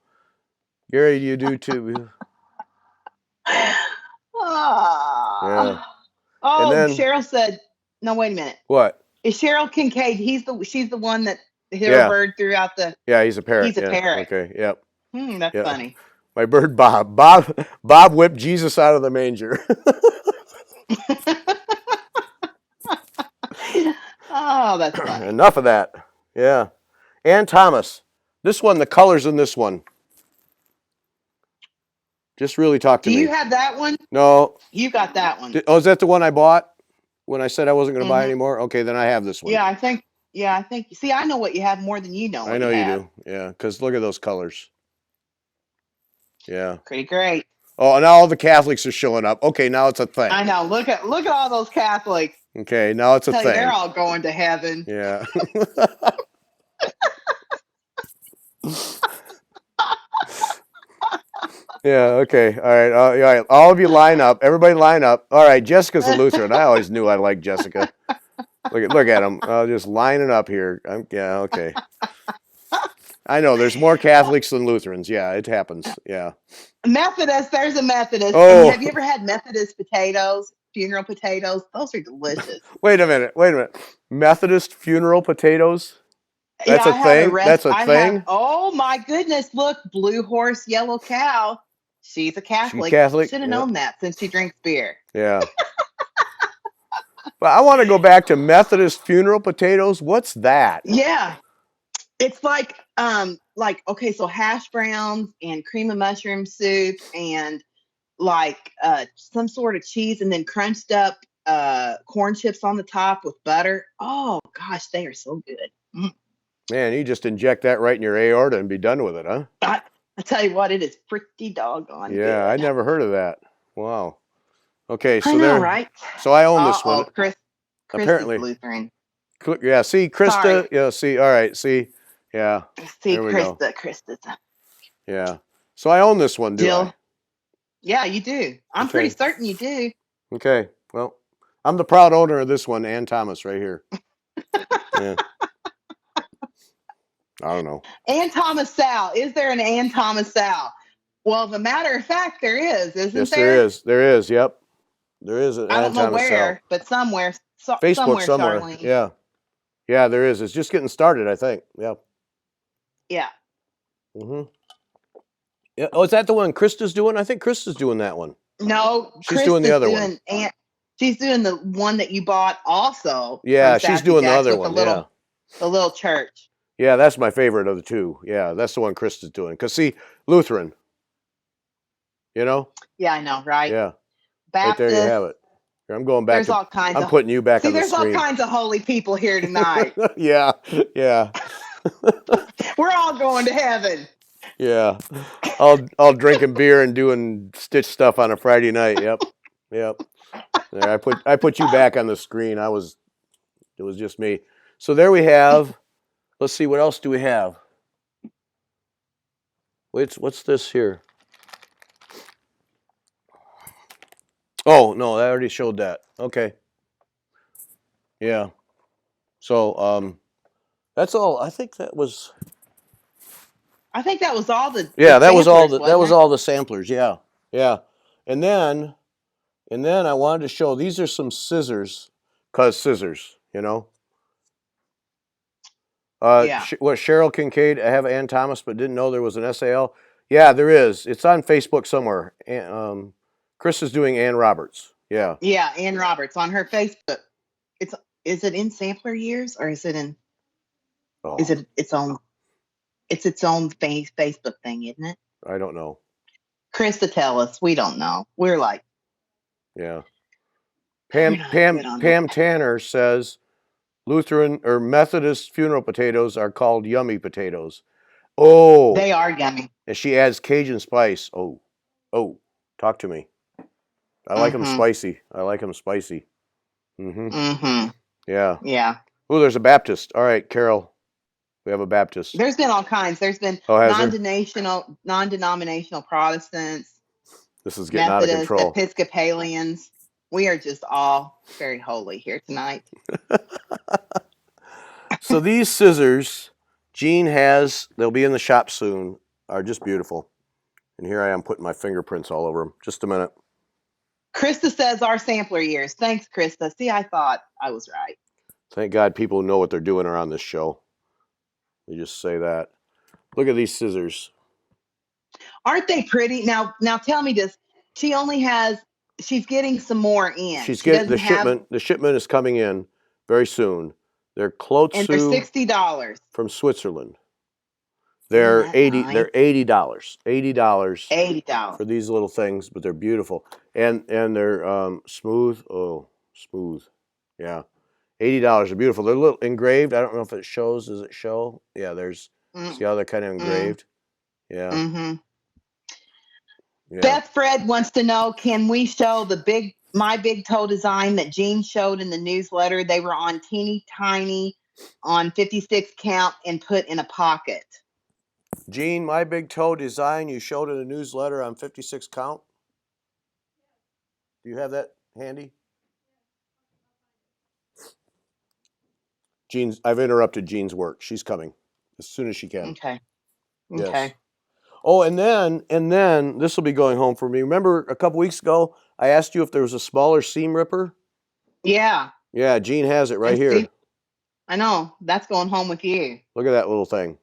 Gary, you do too. Ah. Yeah. Oh, And then- Cheryl said, no, wait a minute. What? Is Cheryl Kincaid, she's the one that her Yeah. bird threw out the... Yeah, he's a parrot. He's a Yeah, parrot. Okay, yep. That's Yeah. funny. My bird Bob. Bob whipped Jesus out of the manger. Oh, that's funny. Enough of that. Yeah. Ann Thomas. This one, the colors in this one. Just really talk to Do me. you have that one? No. You got that one. Oh, is that the one I bought when I said I wasn't going to buy Mhm. anymore? Okay, then I have this one. Yeah, I think. See, I know what you have more than you know. I know you do. Yeah, because look at those colors. Yeah. Pretty great. Oh, now all the Catholics are showing up. Okay, now it's a thing. I know. Look at all those Catholics. Okay, now it's a Tell you, thing. they're all going to heaven. Yeah. Yeah, okay. All right. All right. All of you line up. Everybody line up. All right. Jessica's a Lutheran. I always knew I liked Jessica. Look at them. Just lining up here. Yeah, okay. I know there's more Catholics than Lutherans. Yeah, it happens. Yeah. Methodist. There's a Methodist. Oh. Have you ever had Methodist potatoes? Funeral potatoes. Those are delicious. Wait a minute. Methodist funeral potatoes? That's Yeah, a I have thing? rest- That's a I thing? have- oh my goodness! Look, blue horse, yellow cow. She's a Catholic. Catholic? Should have Yep. known that since she drinks beer. Yeah. But I want to go back to Methodist funeral potatoes. What's that? Yeah, it's like okay, so hash browns and cream of mushroom soup and like some sort of cheese and then crunched up corn chips on the top with butter. Oh gosh, they are so good. Man, you just inject that right in your aorta and be done with it, huh? I tell you what, it is pretty doggone good. Yeah, I never heard of that. Wow. Okay, so I know, there. right? So I own this one. Chris Apparently. is Lutheran. Yeah, see, Krista. Sorry. Yeah, see. All right, see. Yeah, See, There we go. Krista's. yeah. So I own this one, do Jill. Yeah, you do. I'm Okay. pretty certain you do. I? Okay. Well, I'm the proud owner of this one, Ann Thomas, right here. Yeah. I don't know. Ann Thomas Sal. Is there an Ann Thomas Sal? Well, as a matter of fact, there is, isn't Yes, there there? is. There is. Yep. There is an I Ann don't know Thomas Sal. where, but somewhere, Facebook somewhere, somewhere. Charlene. Yeah. Yeah, there is. It's just getting started, I think. Yeah. Yeah. Mm-hmm. Yeah. Oh, is that the one Krista's doing? I think Krista's doing that one. No, She's doing the other one. She's doing the one that you bought also Yeah, from she's Sassy doing the Jacks other with one. Yeah. the little church. Yeah, that's my favorite of the two. Yeah, that's the one Krista's doing. Because, see, Lutheran, you know? Yeah, I know, right? Yeah. Right there you Baptist. have it. Here, I'm going back There's to. all kinds I'm of putting you back see. on the There's all screen. kinds of holy people here tonight. Yeah. Yeah. We're all going to heaven. Yeah. All drinking beer and doing Stitch stuff on a Friday night. Yep. Yep. There, I put you back on the screen. It was just me. So there we have. Let's see, what else do we have? What's this here? Oh no, I already showed that. Okay. Yeah. So that's all. I think that was. I think that was all the Yeah, that was all. samplers, That was wasn't all the samplers. Yeah. Yeah. And then I wanted to show. These are some scissors, cause scissors. You know. Yeah. What Cheryl Kincaid? I have Ann Thomas, but didn't know there was an SAL. Yeah, there is. It's on Facebook somewhere. Chris is doing Ann Roberts. Yeah. Yeah, Ann Roberts on her Facebook. Is it in sampler years or is it in Oh, is it its own Facebook thing, isn't it? I don't know. Krista tell us. We don't know. We're like Yeah. we're not good on Pam that. Tanner says Lutheran or Methodist funeral potatoes are called yummy potatoes. Oh, They are yummy. and she adds Cajun spice. Oh, talk to me. I like them Mm-hmm. spicy. I like them spicy. Mm-hmm. Mm-hmm. Yeah. Yeah. Oh, there's a Baptist. All right, Carol. We have a Baptist. There's been all kinds. There's been Oh, has there? non-denominational Protestants, This is getting out of Methodists, control. Episcopalians. We are just all very holy here tonight. So these scissors, Jean has, they'll be in the shop soon, are just beautiful. And here I am putting my fingerprints all over them. Just a minute. Krista says our sampler years. Thanks, Krista. See, I thought I was right. Thank God people know what they're doing are on this show. They just say that. Look at these scissors. Aren't they pretty? Now tell me this. She's getting some more in. She's She getting doesn't have, the shipment is coming in very soon. They're Klotsu and for $60. from Switzerland. They're Nice? they're $80. $80. For these little things, but they're beautiful. And they're smooth. Oh, smooth. Yeah. $80 are beautiful. They're a little engraved. I don't know if it shows. Does it show? Yeah, there's see how they're kind of engraved? Yeah. Mm-hmm. Yeah. Beth Fred wants to know, can we show my big toe design that Jean showed in the newsletter? They were on teeny tiny on 56 count and put in a pocket. Jean, my big toe design you showed in a newsletter on 56 count. Do you have that handy? I've interrupted Jean's work. She's coming as soon as she can. Okay. Yes. Okay. Oh, and then this will be going home for me. Remember a couple weeks ago, I asked you if there was a smaller seam ripper? Yeah. Yeah, Jean has it right And here. see, I know. That's going home with you. Look at that little thing.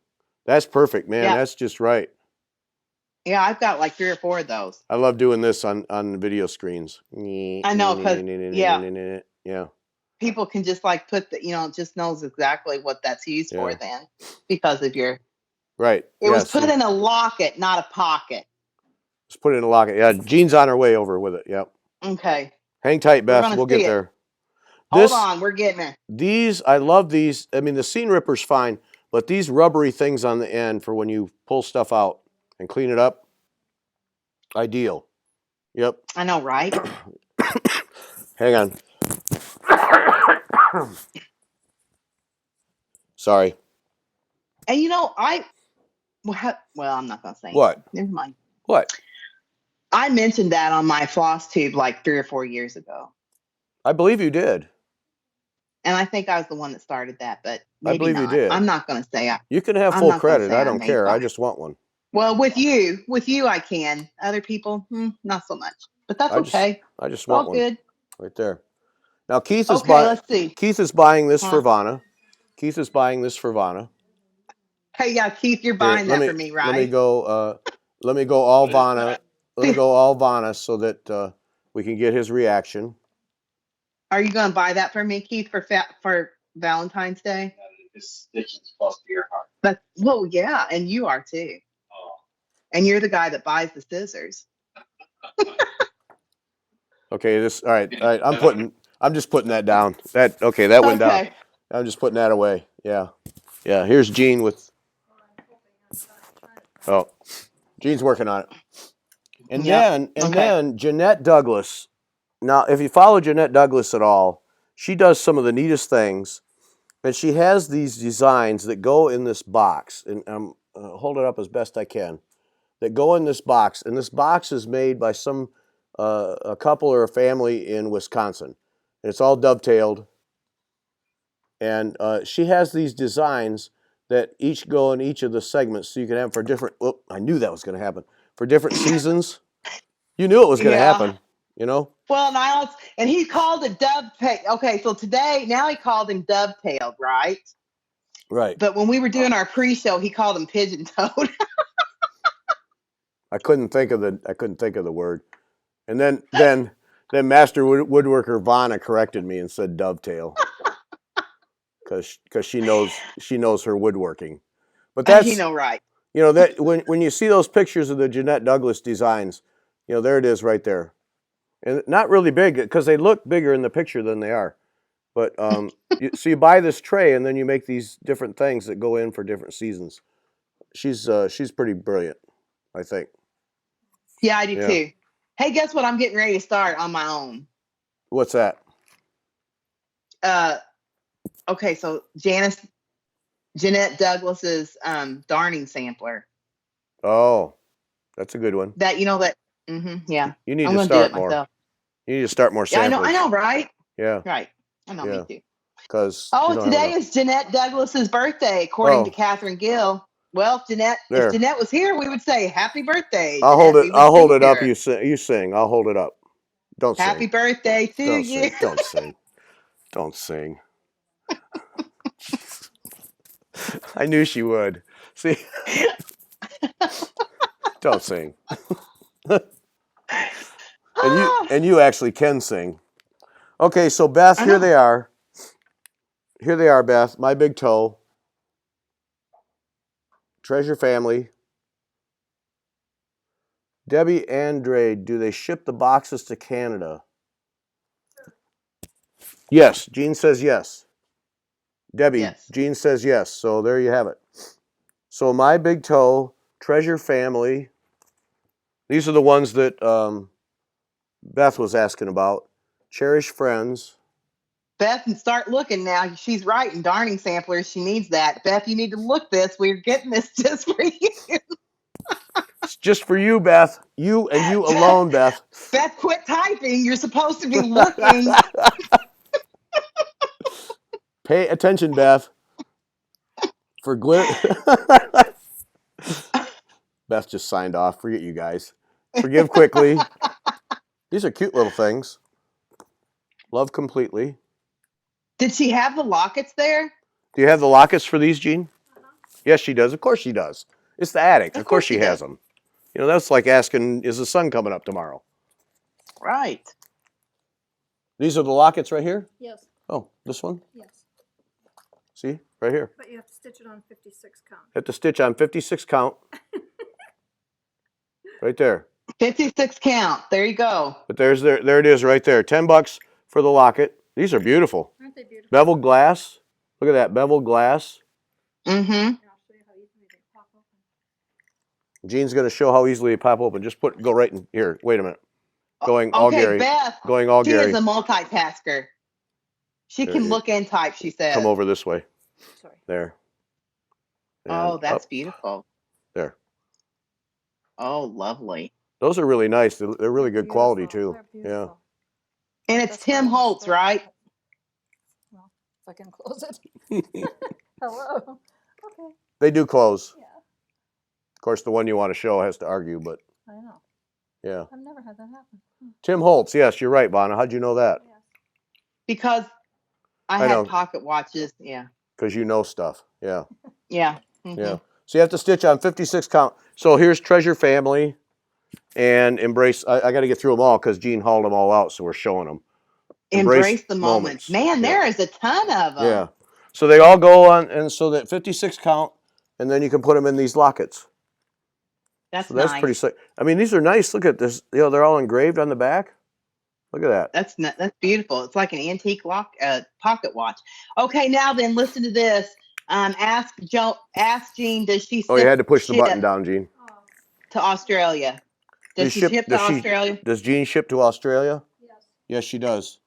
That's perfect, man. Yeah. That's just right. Yeah, I've got like 3 or 4 of those. I love doing this on the video screens. I know, because Yeah. people can just like put just knows exactly what that's used for Yeah. then because of your. Right. It was put in a locket, not a pocket. Just put it in a locket. Yeah, Jean's on her way over with it. Yep. Okay. Hang tight, Beth. gonna We'll see get it. there. Hold on, we're getting there. These, I love these. I mean, the seam ripper's fine, but these rubbery things on the end for when you pull stuff out and clean it up, ideal. Yep. I know, right? Hang on. Sorry. And well, I'm not gonna say What? anything. Never mind. What? I mentioned that on my floss tube like 3 or 4 years ago. I believe you did. And I think I was the one that started that, but I maybe believe you not. did. I'm not going to say You can have I'm full not gonna credit. say I I don't made care. I five. just want one. Well, with you I can. Other people, not so much. But that's I just okay. I just It's all want one good. right there. Now Keith is Okay, let's see. Keith is buying this Huh? for Vanna. Keith is buying this for Vanna. Hey, yeah, Keith, you're Here, buying that for me, let me right? go let me go all What is Vanna. that? Let me go all Vanna so that we can get his reaction. Are you going to buy that for me, Keith, for Valentine's Day? This stitches close to your heart. But well, yeah, and you are too. Oh. And you're the guy that buys the scissors. Okay, all right, all right. I'm just putting that down. That went down. Okay. I'm just putting that away. Yeah. Yeah, here's Gene with oh, Gene's working on it. And Yep. then Okay. Jeanette Douglas. Now, if you follow Jeanette Douglas at all, she does some of the neatest things. And she has these designs that go in this box, and I'm hold it up as best I can. That go in this box, and this box is made by a couple or a family in Wisconsin. And it's all dovetailed, and she has these designs that each go in each of the segments, so you can have for different. Oh, I knew that was going to happen for different seasons. You knew it was going to Yeah. happen, you know. Well, and he called it dovetail. Okay, so now he called him dovetailed, right? Right. But when we were doing our pre-show, he called him pigeon-toed. I couldn't think of the word, and then Master Woodworker Vanna corrected me and said dovetail because she knows her woodworking. But You that's know, right? that when you see those pictures of the Jeanette Douglas designs, there it is right there, and not really big because they look bigger in the picture than they are. But so you buy this tray and then you make these different things that go in for different seasons. She's pretty brilliant, I think. Yeah, I do Yeah. too. Hey, guess what? I'm getting ready to start on my own. What's that? Okay, so Jeanette Douglas's darning sampler. Oh, that's a good one. That yeah. You need I'm to gonna do it start more. myself. You need to start more Yeah, samplers. I know, right? Yeah. Right. I know, Yeah. me too. Because Oh, today is Jeanette Douglas's birthday, according to Oh, Catherine Gill. Well, if there. Jeanette was here, we would say happy birthday, I'll Jeanette. hold it. We would I'll hold sing it to up. her. You sing. I'll hold it up. Don't Happy sing. birthday to Don't you. sing. Don't sing. Don't sing. I knew she would. See, don't sing. And you actually can sing. Okay, so Beth, I here know. they are. Here they are, Beth. My big toe. Treasure family. Debbie Andrade, do they ship the boxes to Canada? Yes. Jean says yes. Debbie, Yes. Jean says yes. So there you have it. So my big toe, Treasure family. These are the ones that Beth was asking about. Cherish friends. Beth, and start looking now. She's right in darning samplers. She needs that. Beth, you need to look this. We're getting this just for you. It's just for you, Beth. You and you alone, Beth. Beth, quit typing. You're supposed to be looking. Pay attention, Beth. For glitter. Beth just signed off. Forget you guys. Forgive quickly. These are cute little things. Love completely. Did she have the lockets there? Do you have the lockets for these, Jean? Yes, she does. Of course she does. It's the attic. Of course she She has does. them. That's like asking, is the sun coming up tomorrow? Right. These are the lockets right here? Yes, Oh, this one? yes. See? Right here. But you have to stitch it on 56 count. Have to stitch on 56 count. Right there. 56 count. There you go. But there it is right there. $10 for the locket. These are beautiful. Aren't they beautiful? Beveled glass. Look at that, beveled glass. Mm-hmm. And I'll show you how easily they pop open. Jean's going to show how easily they pop open. Just go right in here. Wait a minute. Going all Okay, Gary. Beth. Going all She Gary. is a multitasker. She There can you- look and type, she says. Come over this way. Sorry. There. Oh, And that's up. beautiful. There. Oh, lovely. Those are really nice. They're really good quality Beautiful. too. They're Yeah. beautiful. And it's That's why Tim I'm Holtz, still- right? Well, If I can close it. Hello. Okay. They do close. Yeah, Of course, the one you want to show has to argue, but I know. yeah. I've never had that happen. Tim Holtz. Yes, you're right, Vonna. How'd you know that? Yes. Because I I had know. pocket watches. Yeah. Because you know stuff. Yeah. Yeah. Yeah. So you have to stitch on 56 count. So here's Treasure Family and Embrace. I got to get through them all because Jean hauled them all out, so we're showing them. Embrace the moments. Man, Yeah. there is a ton of them. Yeah. So they all go on, and so that 56 count, and then you can put them in these lockets. That's So that's nice. pretty sick. I mean, these are nice. Look at this. You know, they're all engraved on the back. Look at that. That's beautiful. It's like an antique pocket watch. Okay, now then, listen to this. Ask Jean, does she Oh, you had to push the ship button down, Jean. Oh, to Australia? Does she ship to does Australia? Does Jean ship to Australia? yes. Yes, she does.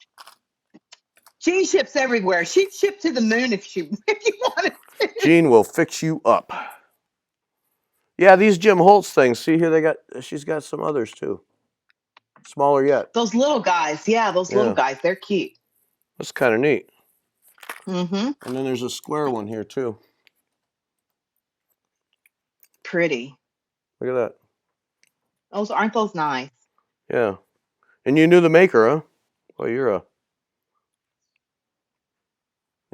Jean ships everywhere. She'd ship to the moon if you wanted to. Jean will fix you up. Yeah, these Jim Holtz things. See here, she's got some others too. Smaller yet. Those little guys, those little guys, they're cute. That's kind of neat. Mm-hmm. And then there's a square one here too. Pretty. Look at that. Aren't those nice? Yeah. And you knew the maker, huh? Well, you're a.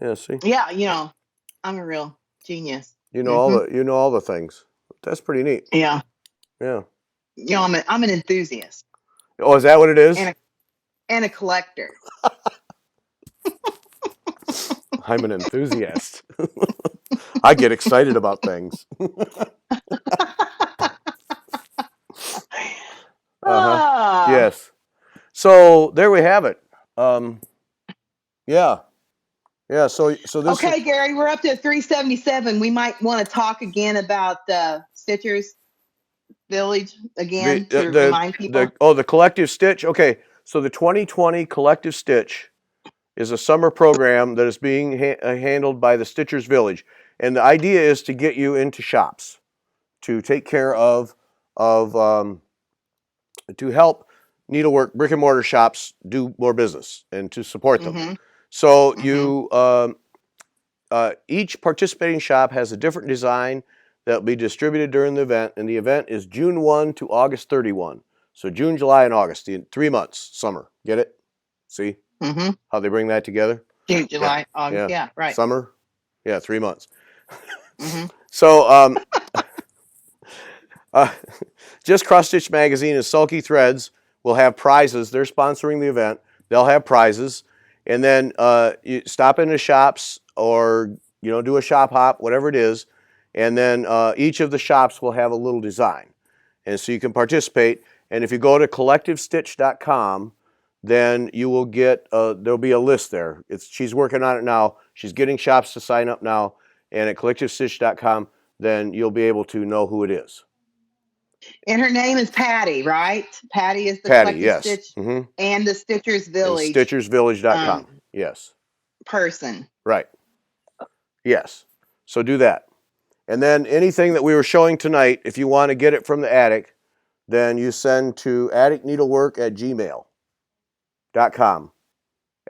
Yeah. See. Yeah, I'm a real genius. You know all the things. That's pretty neat. Yeah. Yeah. I'm an enthusiast. Oh, is that what it is? And a collector. I'm an enthusiast. I get excited about things. Yes. So there we have it. Yeah. Yeah. So this. Okay, Gary, we're up to 377. We might want to talk again about Stitchers Village again to remind people. The collective stitch. Okay. So the 2020 collective stitch is a summer program that is being handled by the Stitchers Village, and the idea is to get you into shops, to take care of to help needlework brick and mortar shops do more business and to support them. Mm-hmm. So you each participating shop has a different design that will be distributed during the event, and the event is June 1 to August 31. So June, July, and August, the 3 months, summer. Get it? See how they bring that together? June, July, August. Yeah, right. Summer. Yeah, 3 months. Mm-hmm. So Just Cross Stitch Magazine and Sulky Threads will have prizes. They're sponsoring the event. They'll have prizes. And then you stop into shops or do a shop hop, whatever it is. And then each of the shops will have a little design. And so you can participate. And if you go to collectivestitch.com, then you will get, there'll be a list there. She's working on it now. She's getting shops to sign up now. And at collectivestitch.com, then you'll be able to know who it is. And her name is Patty, right? Patty is the Patty, Collective yes. Stitch Mm-hmm. and the Stitchers Village. StitchersVillage.com, yes. Person. Right. Yes. So do that. And then anything that we were showing tonight, if you want to get it from the attic, then you send to atticneedlework@gmail.com.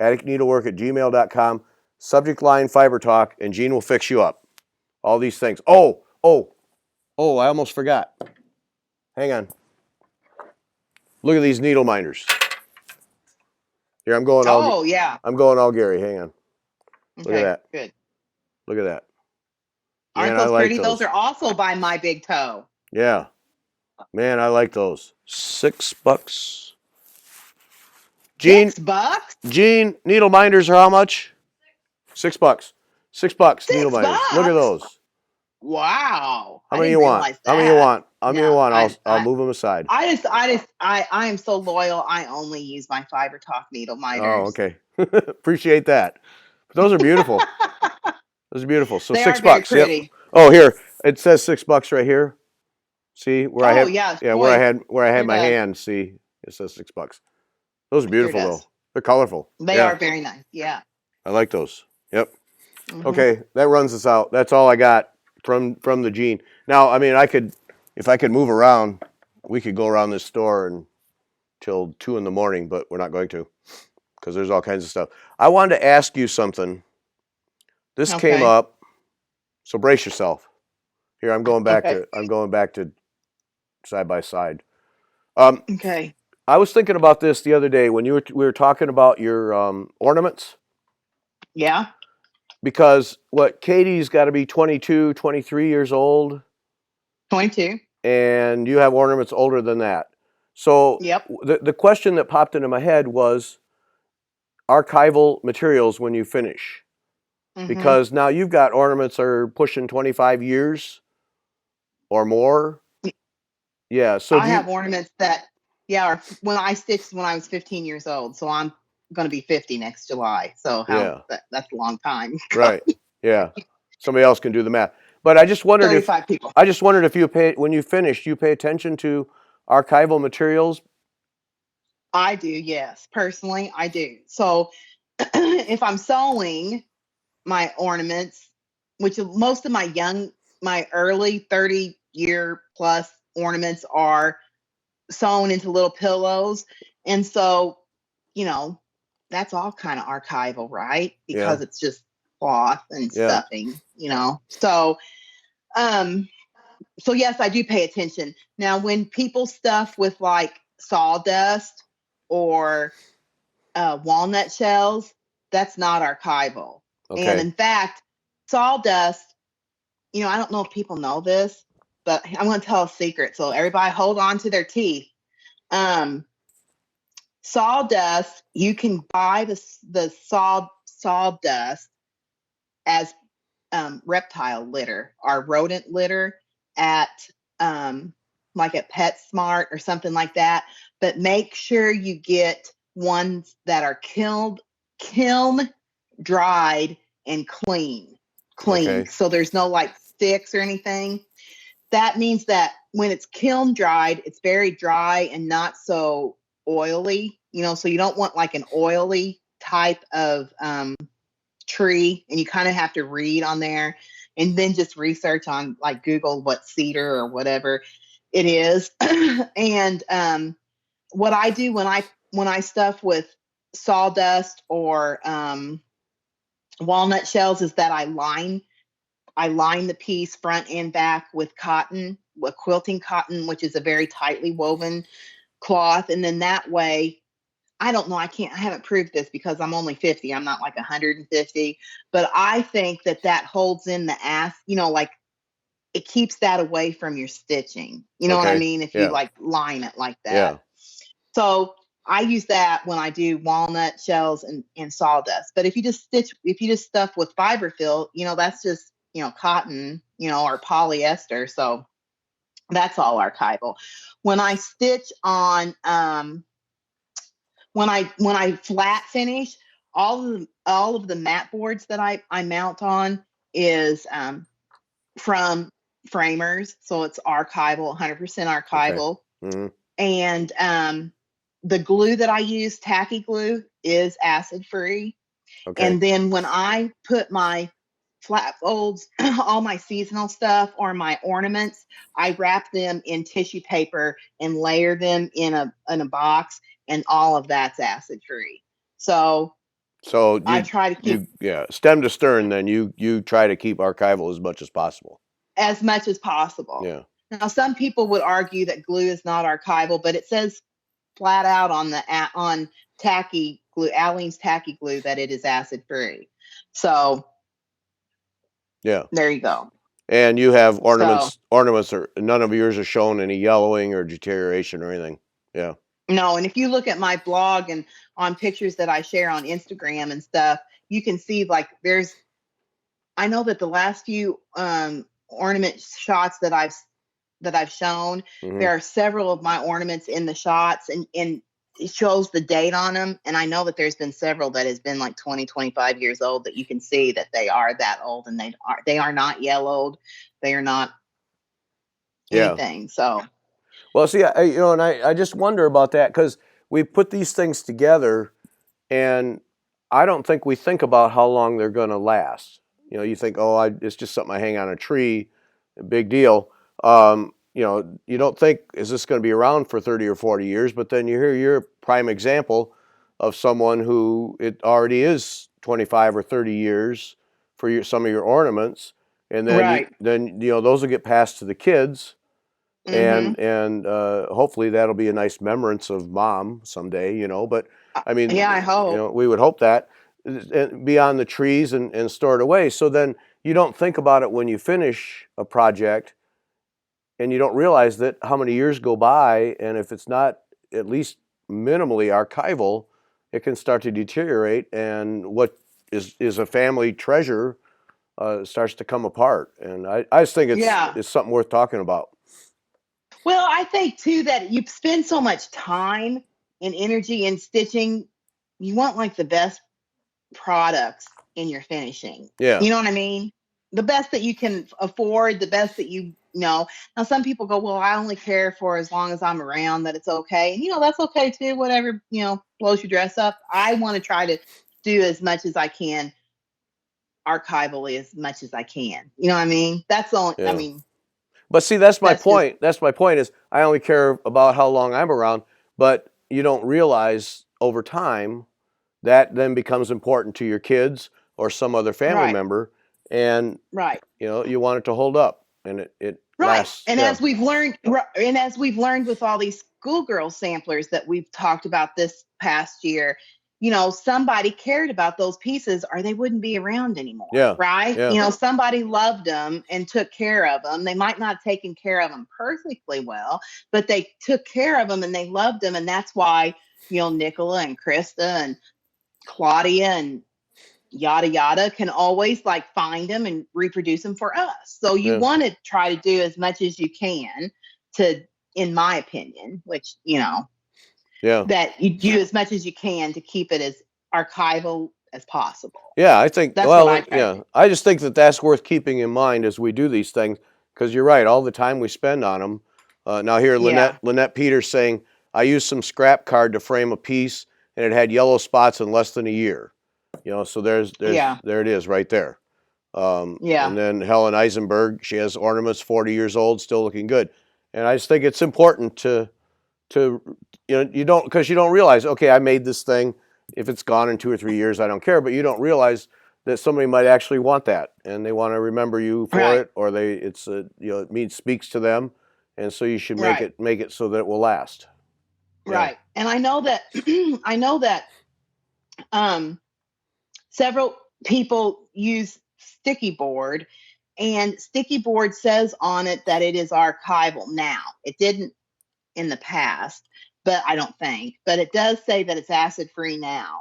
atticneedlework@gmail.com. Subject line Fiber Talk, and Jean will fix you up. All these things. Oh, I almost forgot. Hang on. Look at these needle minders. Here, I'm going all Gary. Hang on. Look at that. Good. Look at that. Aren't those pretty? Those are also by My Big Toe. Yeah. Man, I like those. $6. Jean, $6? Jean, needle minders are how much? $6. $6 needle minders. $6? Look at those. Wow. How many you want? How many you want? How many you want? I'll move them aside. I am so loyal. I only use my Fiber Talk needle minders. Oh, okay. Appreciate that. But those are beautiful. Those are beautiful. So they $6. Are very pretty. Yep. Oh, here it says $6 right here. See where I had? Yeah, where I had my hand. See, it says $6. Those are beautiful though. They're colorful. They are very nice. Yeah. I like those. Yep. Mm-hmm. Okay, that runs us out. That's all I got from the Jean. Now, I mean, if I could move around, we could go around this store until 2 a.m, but we're not going to because there's all kinds of stuff. I wanted to ask you something This came Okay. up, so brace yourself. Here, I'm going back Okay. to side by side. Um, Okay. I was thinking about this the other day when we were talking about your ornaments, Yeah. because Katie's got to be 22, 23 years old, 22. and you have ornaments older than that. So Yep. the question that popped into my head was archival materials when you finish, Mm-hmm. because now you've got ornaments that are pushing 25 years or more. Yeah. So I do you? have ornaments that, yeah, or when I stitched when I was 15 years old. So I'm going to be 50 next July. So Yeah. that's a long time. Right. Yeah. Somebody else can do the math. But I just wondered if 35 people. you pay when you finish, you pay attention to archival materials. I do, yes. Personally, I do. So if I'm sewing my ornaments, which most of my early 30-year plus ornaments are sewn into little pillows. And so, you know, that's all kind of archival, right? Yeah. Because it's just cloth and Yeah. stuffing. Um, so yes, I do pay attention. Now, when people stuff with like sawdust or walnut shells, that's not archival. And Okay. in fact, sawdust, I don't know if people know this, but I'm going to tell a secret. So everybody hold on to their teeth. Um, Sawdust, you can buy the sawdust as reptile litter or rodent litter at um, like at PetSmart or something like that. But make sure you get ones that are kiln dried and clean. Okay. So there's no like sticks or anything. That means that when it's kiln dried, it's very dry and not so oily, so you don't want like an oily type of tree, and you kind of have to read on there and then just research on like Google what cedar or whatever it is. And what I do when I stuff with sawdust or walnut shells is that I line the piece front and back with cotton, with quilting cotton, which is a very tightly woven cloth. And then that way, I don't know, I haven't proved this because I'm only 50. I'm not like 150, but I think that holds in the like it keeps that away from your stitching. You know what I Okay. mean? If you Yeah. like line it like Yeah. that. So I use that when I do walnut shells and sawdust. But if you just stuff with fiberfill, that's just, cotton, or polyester. So that's all archival. When I stitch on, when I flat finish, all of the mat boards that I mount on is from framers. So it's archival, 100% Okay. archival. Hmm. And the glue that I use, tacky glue, is acid free. Okay. And then when I put my flat folds, all my seasonal stuff or my ornaments, I wrap them in tissue paper and layer them in a box, and all of that's acid free. So So I try to keep yeah, stem to stern. Then you try to keep archival as much as possible. as much as possible. Yeah. Now, some people would argue that glue is not archival, but it says flat out on tacky glue, Aleene's tacky glue, that it is acid free. So Yeah. there you go. And you have So ornaments are none of yours are shown any yellowing or deterioration or anything. Yeah. no, and if you look at my blog and on pictures that I share on Instagram and stuff, you can see like I know that the last few ornament shots that I've shown, Hmm. there are several of my ornaments in the shots, and it shows the date on them. And I know that there's been several that has been like 20, 25 years old that you can see that they are that old, and they are not yellowed. They are not Yeah. anything. So Well, see, and I just wonder about that because we put these things together, and I don't think we think about how long they're going to last. You think, oh, it's just something I hang on a tree, a big deal. You don't think, is this going to be around for 30 or 40 years? But then you hear your prime example of someone who it already is 25 or 30 years for some of your ornaments, and then Right. those will get passed to the kids, Mm-hmm. and hopefully that'll be a nice remembrance of mom someday. But I mean, Yeah, I hope. we would hope that be on the trees and stored away. So then you don't think about it when you finish a project, and you don't realize that how many years go by, and if it's not at least minimally archival, it can start to deteriorate, and what is a family treasure starts to come apart. And I just think Yeah. it's something worth talking about. Well, I think too that you spend so much time and energy in stitching, you want like the best products in your finishing. Yeah. You know what I mean? The best that you can afford, the best that you know. Now, some people go, well, I only care for as long as I'm around, that it's okay. And, that's okay too. Whatever, blows your dress up. I want to try to do as much as I can archivally as much as I can. You know what I mean? That's the only, I Yeah. mean, But see, that's my that's just, point. That's my point is I only care about how long I'm around, but you don't realize over time that then becomes important to your kids or some other family right, member, and right. you want it to hold up, and it Right. lasts. And Yeah. as we've learned with all these schoolgirl samplers that we've talked about this past year, somebody cared about those pieces or they wouldn't be around anymore. Yeah. Right. Yeah. Somebody loved them and took care of them. They might not have taken care of them perfectly well, but they took care of them and they loved them. And that's why, Nicola and Krista and Claudia and yada yada can always like find them and reproduce them for us. So you Yeah. want to try to do as much as you can to, in my opinion, which Yeah. that you do as much as you can to keep it as archival as possible. Yeah, I think, That's what I well, try to yeah, do. I just think that that's worth keeping in mind as we do these things, because you're right, all the time we spend on them. Now here, Yeah. Lynette Peters saying, I used some scrap card to frame a piece, and it had yellow spots in less than a year. So there it is right there. Yeah. And then Helen Eisenberg, she has ornaments 40 years old, still looking good. And I just think it's important to you don't, because you don't realize, okay, I made this thing, if it's gone in 2 or 3 years I don't care, but you don't realize that somebody might actually want that, and they want to remember you for Right. it, or it speaks to them, and so you should make Right. it so that it will last. Yeah. Right. And I know that I know that several people use sticky board, and sticky board says on it that it is archival now. It didn't in the past, but I don't think, but it does say that it's acid free now.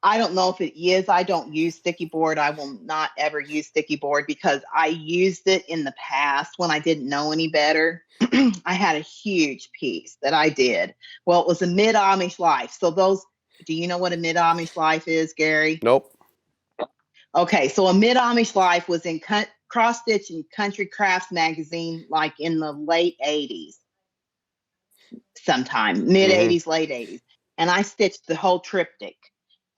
I don't know if it is. I don't use sticky board. I will not ever use sticky board because I used it in the past when I didn't know any better. I had a huge piece that I did. Well, it was a mid Amish life. So do you know what a mid Amish life is, Gary? Nope. Okay, so a mid Amish life was in cross stitch and Country Crafts magazine, like in the late 80s, sometime mid 80s, late 80s. And I stitched the whole triptych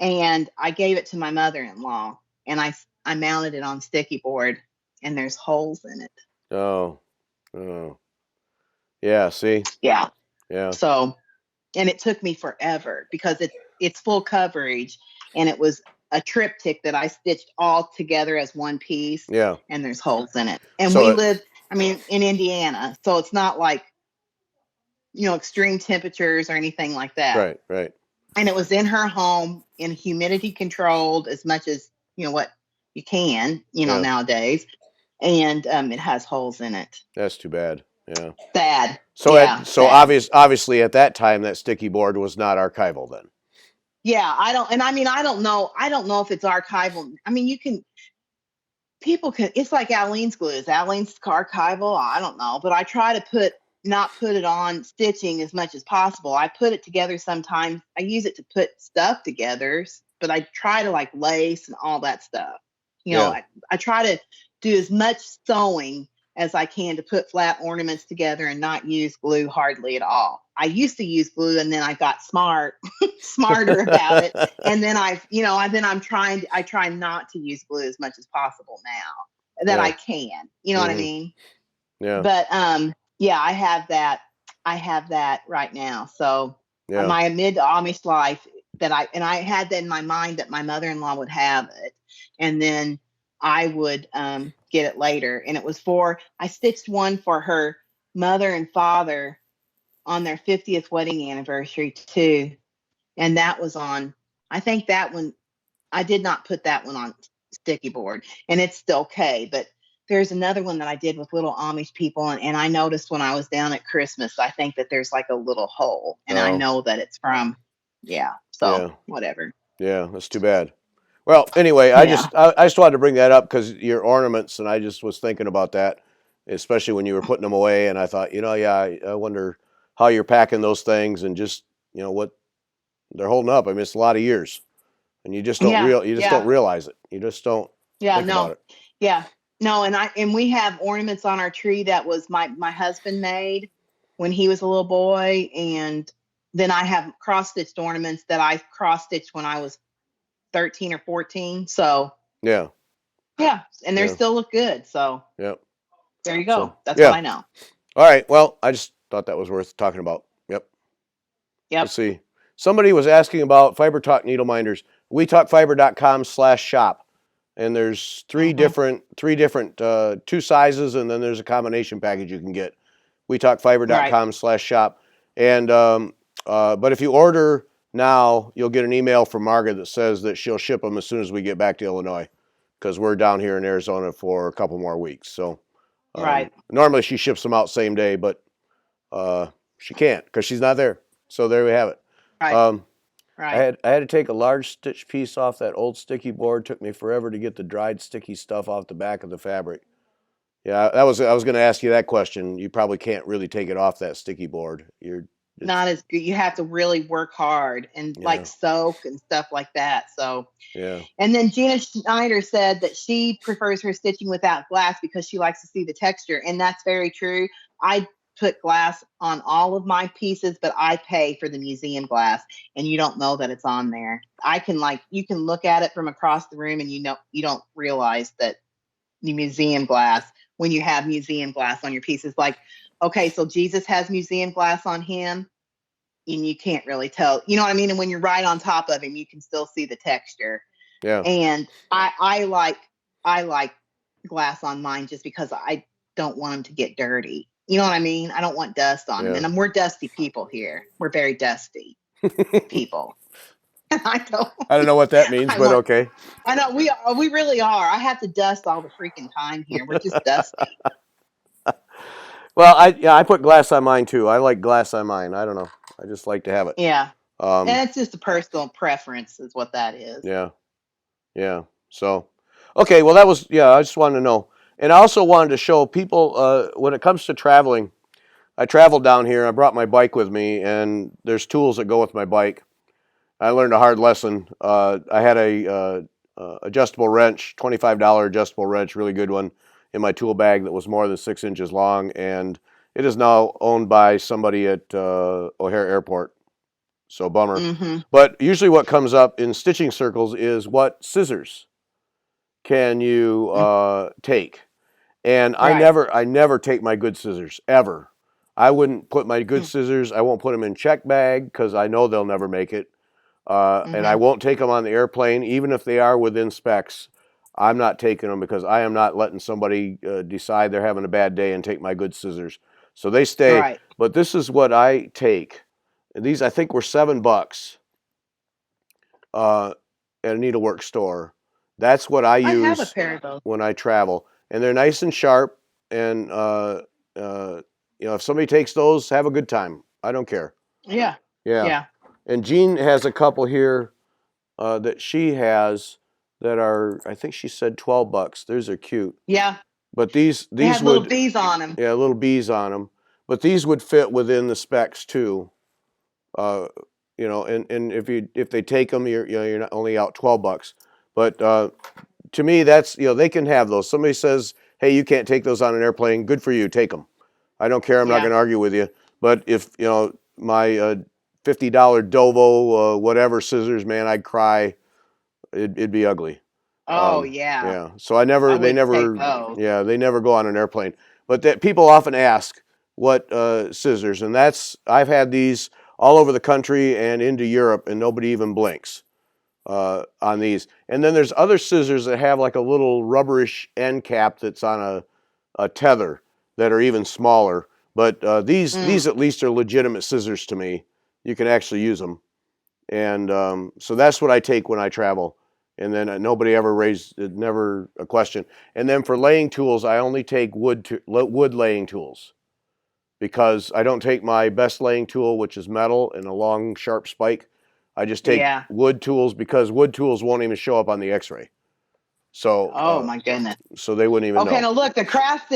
and I gave it to my mother-in-law, and I mounted it on sticky board, and there's holes in it. Oh. Yeah, see. Yeah. Yeah. So, and it took me forever because it's full coverage, and it was a triptych that I stitched all together as one piece. Yeah. And there's holes in it. And So we live, in Indiana, so it's not like, extreme temperatures or anything like that. Right. And it was in her home, in humidity controlled as much as what you can Yeah. nowadays, and it has holes in it. That's too bad. Yeah. Sad. So Yeah, sad. obviously at that time that sticky board was not archival then. Yeah, I don't know if it's archival. People can, it's like Aleene's glue. Is Aleene's archival? I don't know, but I try to not put it on stitching as much as possible. I put it together sometimes. I use it to put stuff together, but I try to like lace and all that stuff. I try to do as much sewing as I can to put flat ornaments together and not use glue hardly at all. I used to use glue, and then I got smarter about it. And then I try not to use glue as much as possible now that I can. You know what I mean? Yeah. But yeah, I have that right now. So my mid Amish life I had that in my mind that my mother-in-law would have it. And then I would get it later. And it was I stitched one for her mother and father on their 50th wedding anniversary too. And that was I think that one, I did not put that one on sticky board, and it's still okay. But there's another one that I did with little Amish people. And I noticed when I was down at Christmas, I think that there's like a little hole, and I know that it's from, so whatever. Yeah, that's too bad. Well, anyway, I just wanted to bring that up because your ornaments, and I just was thinking about that, especially when you were putting them away, and I thought, I wonder how you're packing those things, and just what they're holding up. I mean, it's a lot of years, and you just don't don't realize it. You just don't think about it. Yeah, no, and we have ornaments on our tree that was my husband made when he was a little boy, and then I have cross stitched ornaments that I cross stitched when I was 13 or 14. So yeah, and they still look good. So there you go. So, that's what I know. All right. Well, I just thought that was worth talking about. Yep. Let's see. Somebody was asking about Fiber Talk needle minders. WeTalkFiber.com/shop, and there's three different 2 sizes, and then there's a combination package you can get. WeTalkFiber.com/shop, and but if you order now, you'll get an email from Margaret that says that she'll ship them as soon as we get back to Illinois, because we're down here in Arizona for a couple more weeks. So normally she ships them out same day, but she can't because she's not there. So there we have it. I had to take a large stitch piece off that old sticky board. Took me forever to get the dried sticky stuff off the back of the fabric. Yeah, I was going to ask you that question. You probably can't really take it off that sticky board. It's not as good. You have to really work hard and like soak and stuff like that. So And then Gina Schneider said that she prefers her stitching without glass because she likes to see the texture, and that's very true. I put glass on all of my pieces, but I pay for the museum glass, and you don't know that it's on there. You can look at it from across the room, and you don't realize that the museum glass, when you have museum glass on your pieces, like, okay, so Jesus has museum glass on him, and you can't really tell, you know what I mean? And when you're right on top of him, you can still see the texture. Yeah. And I like glass on mine just because I don't want them to get dirty. You know what I mean? I don't want dust on them. And we're dusty people here. We're very dusty people. I don't know what that means, but okay. I know we really are. I have to dust all the freaking time here. We're just dusty. Well, I put glass on mine too. I like glass on mine. I don't know. I just like to have it. Yeah. And it's just a personal preference is what that is. Yeah. Yeah. So, okay. Well, that was, I just wanted to know. And I also wanted to show people, when it comes to traveling, I traveled down here. I brought my bike with me, and there's tools that go with my bike. I learned a hard lesson. I had a adjustable wrench, $25 adjustable wrench, really good one, in my tool bag that was more than 6 inches long, and it is now owned by somebody at O'Hare Airport. So bummer. Mm-hmm. But usually what comes up in stitching circles is what scissors can you take? And I never take my good scissors, ever. I wouldn't put my good scissors, I won't put them in check bag because I know they'll never make it. And I won't take them on the airplane, even if they are within specs. I'm not taking them because I am not letting somebody decide they're having a bad day and take my good scissors. So they stay. Right. But this is what I take. And these, I think, were $7 at a needlework store. That's what I use have a pair of those. When I travel. And they're nice and sharp. And, if somebody takes those, have a good time. I don't care. Yeah. Yeah. And Jean has a couple here that she has that are, I think she said $12. Those are cute. Yeah. But these have little bees on them. Yeah, little bees on them. But these would fit within the specs too. And if they take them, you're not only out $12. But to me, that's they can have those. Somebody says, hey, you can't take those on an airplane. Good for you. Take them. I don't care. I'm not going to argue with you. But if my $50 Dovo whatever scissors, man, I'd cry. It'd be ugly. Oh yeah. Yeah. So they never go on an airplane. But that people often ask what scissors, and I've had these all over the country and into Europe, and nobody even blinks. on these. And then there's other scissors that have like a little rubberish end cap that's on a tether that are even smaller. But these at least are legitimate scissors to me. You can actually use them. And so that's what I take when I travel. And then nobody ever raised, never a question. And then for laying tools, I only take wood laying tools, because I don't take my best laying tool, which is metal and a long sharp spike. I just take Yeah. wood tools, because wood tools won't even show up on the X-ray. So Oh my goodness. so they wouldn't even Okay, know. now look, the craft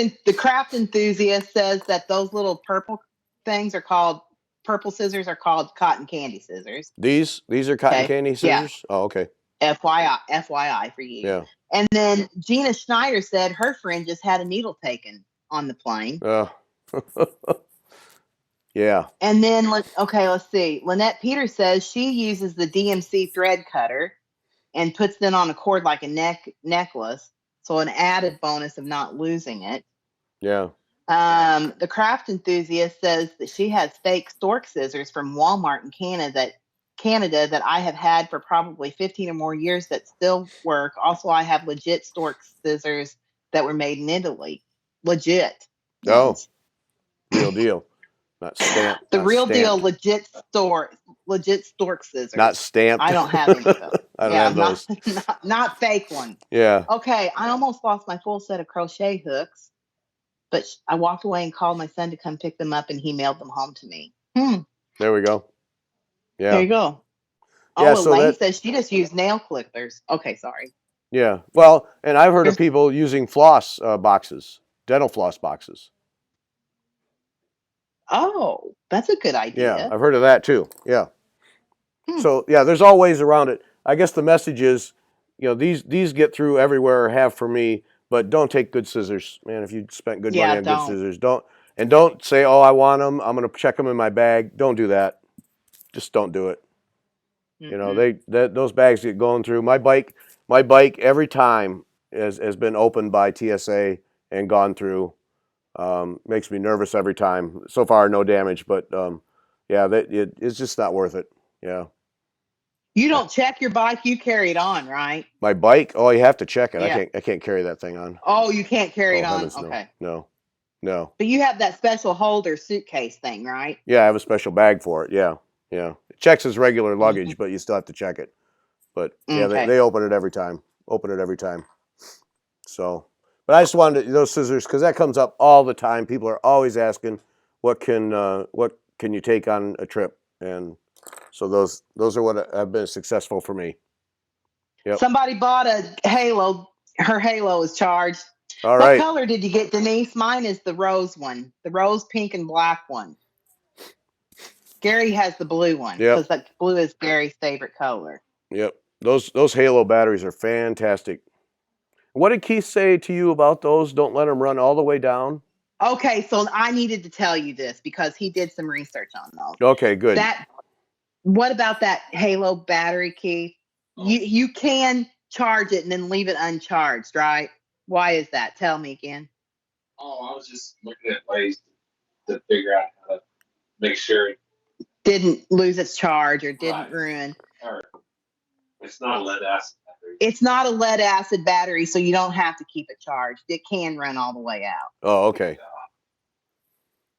enthusiast says that those little purple things are called purple scissors are called cotton candy scissors. These are cotton Okay. candy Yeah. scissors? Oh, okay. FYI for you. Yeah. And then Gina Schneider said her friend just had a needle taken on the plane. Yeah. And then let's see. Lynette Peters says she uses the DMC thread cutter and puts them on a cord like a necklace. So an added bonus of not losing it. Yeah. The craft enthusiast says that she has fake stork scissors from Walmart in Canada that I have had for probably 15 or more years that still work. Also, I have legit stork scissors that were made in Italy. Legit. Oh, ones. real deal. Not stamped. The not real stamped. deal, legit stork scissors. Not stamped. I don't have any of those. I don't have those. Not fake ones. Yeah. Okay, I almost lost my full set of crochet hooks, but I walked away and called my son to come pick them up, and he mailed them home to me. There we go. Yeah. There you go. Yeah, Oh, so Elaine that- says she just used nail clippers. Okay, sorry. Yeah. Well, and I've heard of people using floss boxes, dental floss boxes. Oh, that's a good idea. Yeah, I've heard of that too. Yeah. Hmm. So yeah, there's all ways around it. I guess the message is, these get through everywhere, or have for me, but don't take good scissors, man. If you spent good money on good scissors, don't say, oh, I want them, I'm gonna check them in my bag. Don't do that. Just don't do it. Those bags get going through. My bike every time has been opened by TSA and gone through. Makes me nervous every time. So far, no damage, but it's just not worth it. Yeah. You don't check your bike; you carry it on, right? My bike? Oh, you have to check it. Yeah. I can't carry that thing on. Oh, you can't carry it on. Heavens, Okay. No. But you have that special holder suitcase thing, right? Yeah, I have a special bag for it. Yeah. It checks as regular luggage, but you still have to check it. But yeah, Okay. they open it every time. So, but I just wanted those scissors, because that comes up all the time. People are always asking, what can you take on a trip? And so those are what have been successful for me. Yep. Somebody bought a halo. Her halo is charged. All What right. color did you get, Denise? Mine is the rose one, the rose, pink, and black one. Gary has the blue one, because that blue is Gary's favorite color. Yep. Those Halo batteries are fantastic. What did Keith say to you about those? Don't let them run all the way down. Okay, so I needed to tell you this because he did some research on those. Okay, good. What about that Halo battery, Keith? You can charge it and then leave it uncharged, right? Why is that? Tell me again. Oh, I was just looking at ways to figure out how to make sure Didn't lose its charge or didn't ruin. it's not a lead acid battery. It's not a lead acid battery, so you don't have to keep it charged. It can run all the way out. Oh, okay.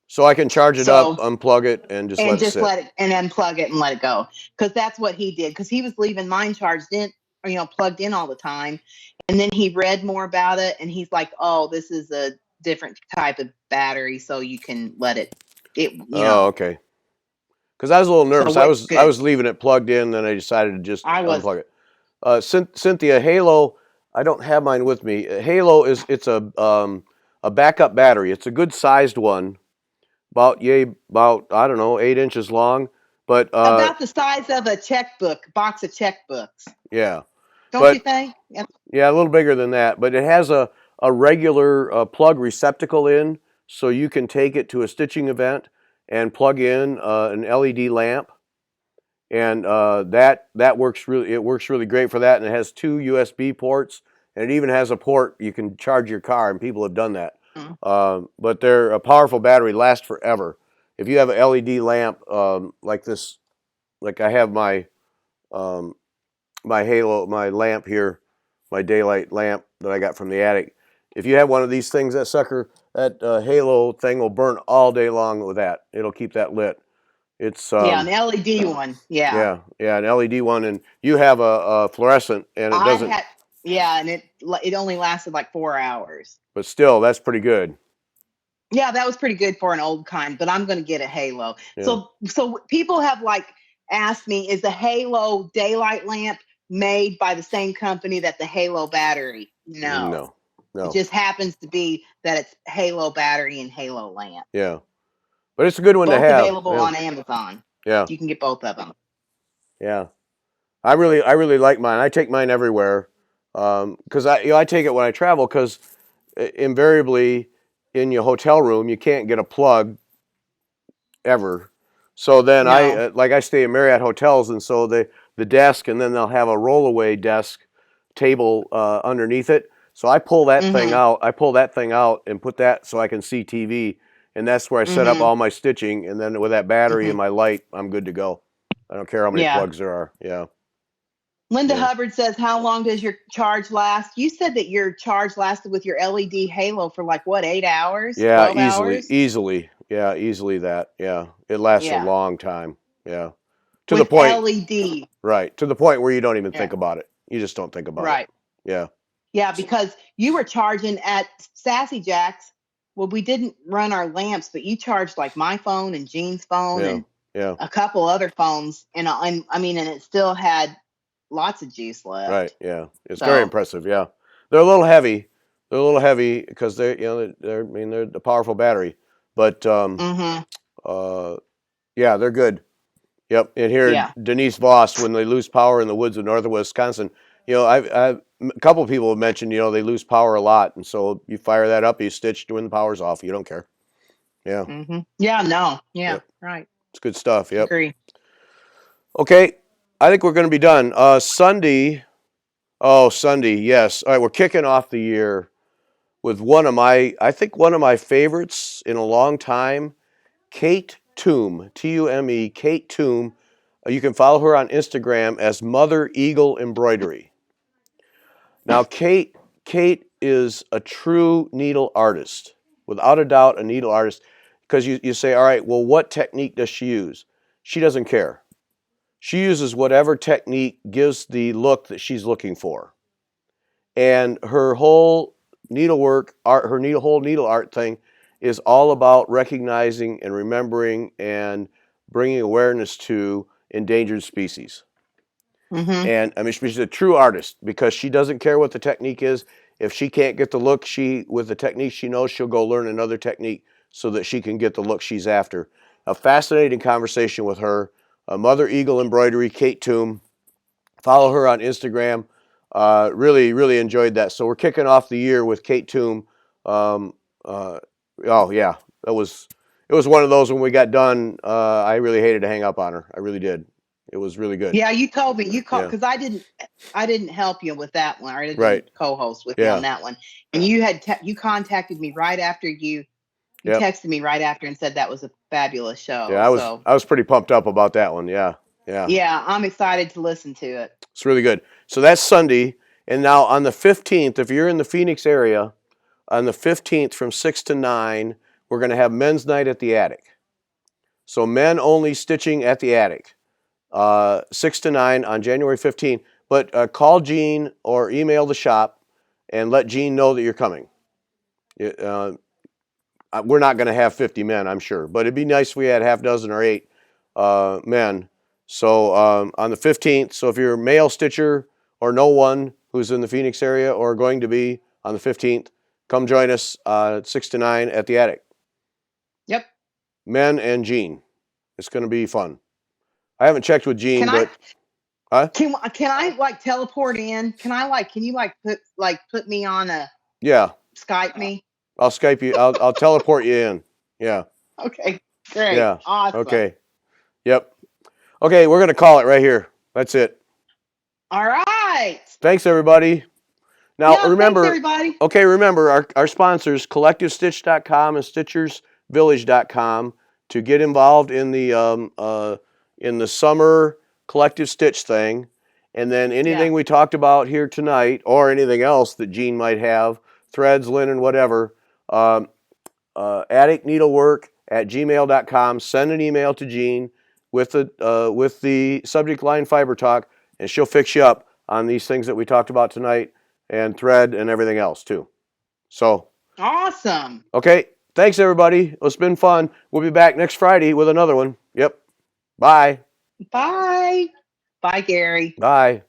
So I can charge it up, unplug it, and just let it sit. And unplug it and let it go. Because that's what he did. Because he was leaving mine charged in, plugged in all the time. And then he read more about it, and he's like, "Oh, this is a different type of battery, so you can let it." Oh, okay. Because I was a little nervous. So I was leaving it plugged in, then I decided to just unplug it. Cynthia, Halo, I don't have mine with me. Halo it's a backup battery. It's a good sized one, about I don't know, 8 inches long, but about the size of a box of checkbooks. Yeah. Don't you think? Yep. Yeah, a little bigger than that, but it has a regular plug receptacle in, so you can take it to a stitching event and plug in an LED lamp, and that works really great for that. And it has 2 USB ports, and it even has a port you can charge your car, and people have done that. But they're a powerful battery, lasts forever. If you have an LED lamp like this, like I have my my halo, my lamp here, my daylight lamp that I got from the attic. If you have one of these things, that sucker, that halo thing will burn all day long with that. It'll keep that lit. It's Yeah, an LED one. Yeah. yeah, an LED one, and you have a fluorescent, and it I doesn't. had, yeah, and it only lasted like 4 hours. But still, that's pretty good. Yeah, that was pretty good for an old kind, but I'm going to get a Halo. Yeah. So people have like asked me, is the Halo daylight lamp made by the same company that the Halo battery? No. No. It just happens to be that it's Halo battery and Halo lamp. Yeah. But it's a good one Both to have. available on Amazon. Yeah. You can get both of them. Yeah. I really like mine. I take mine everywhere because I take it when I travel because invariably in your hotel room you can't get a plug ever. So then No. I stay in Marriott hotels, and so the desk, and then they'll have a rollaway desk table underneath it. So I pull that thing out. I pull that thing out and put that so I can see TV, and that's where I set up all my stitching. And then with that battery and my light, I'm good to go. I don't care how many plugs there are. Yeah. Linda Yeah. Hubbard says, how long does your charge last? You said that your charge lasted with your LED Halo for like what, 8 hours? Yeah, 12 hours? easily. Yeah, easily that. Yeah. It lasts a Yeah. long time. Yeah. To With the point. LED. Right. To the point where you don't even Yeah. think about it. You just don't think about it. Right. Yeah. Yeah, because you were charging at Sassy Jack's. Well, we didn't run our lamps, but you charged like my phone and Jean's phone and Yeah. a couple other phones, and it still had lots of juice left. Right. Yeah. It's very impressive. Yeah. They're a little heavy. They're a little heavy because they're the powerful battery, but yeah, they're good. Yep. And here, Denise Voss, when they lose power in the woods of northern Wisconsin, I've a couple of people have mentioned, they lose power a lot, and so you fire that up, you stitch when the power's off. You don't care. Yeah. Yeah. No. Yeah. Yep. Right. It's good stuff. Yep. Agree. Okay. I think we're going to be done. Sunday. Oh, Sunday. Yes. All right. We're kicking off the year with one of my favorites in a long time, Kate Toome, Tume, Kate Toome. You can follow her on Instagram as Mother Eagle Embroidery. Now, Kate is a true needle artist, without a doubt, a needle artist. Because you say, all right, well, what technique does she use? She doesn't care. She uses whatever technique gives the look that she's looking for. And her whole needlework art, whole needle art thing is all about recognizing and remembering and bringing awareness to endangered species. And I mean, she's a true artist because she doesn't care what the technique is. If she can't get the look with the technique she knows, she'll go learn another technique so that she can get the look she's after. A fascinating conversation with her. Mother Eagle Embroidery, Kate Toome. Follow her on Instagram. Really, really enjoyed that. So we're kicking off the year with Kate Toome. Oh yeah, it was one of those when we got done. I really hated to hang up on her. I really did. It was really good. Yeah, you told me because I didn't help you with that one. Or I didn't co-host with you on that one. And you had you contacted me right after you texted me right after and said that was a fabulous show. Yeah, I was pretty pumped up about that one. Yeah. Yeah, I'm excited to listen to it. It's really good. So that's Sunday, and now on the 15th, if you're in the Phoenix area, on the 15th from 6 to 9, we're going to have men's night at the attic. So men only stitching at the attic. 6 to 9 on January 15th. But call Jean or email the shop and let Jean know that you're coming. We're not going to have 50 men, I'm sure, but it'd be nice if we had half dozen or 8 men. So on the 15th, so if you're a male stitcher or no one who's in the Phoenix area or going to be on the 15th, come join us 6 to 9 at the attic. Yep. Men and Jean. It's going to be fun. I haven't checked with Jean, Can I like teleport in? Can you put me on a Skype me? I'll Skype you. I'll teleport you in. Yeah. Okay. Great. Yeah. Awesome. Okay. Yep. Okay, we're gonna call it right here. That's it. All right. Thanks, everybody. Now remember, thanks, everybody. Okay, remember our sponsors, CollectiveStitch.com and StitchersVillage.com, to get involved in the summer collective stitch thing. And then anything we talked about here tonight, or anything else that Jean might have, threads, linen, whatever, atticneedlework@gmail.com. Send an email to Jean with the subject line Fiber Talk, and she'll fix you up on these things that we talked about tonight, and thread and everything else too. So Awesome. okay, thanks everybody. It's been fun. We'll be back next Friday with another one. Yep. Bye. Bye. Bye, Gary. Bye.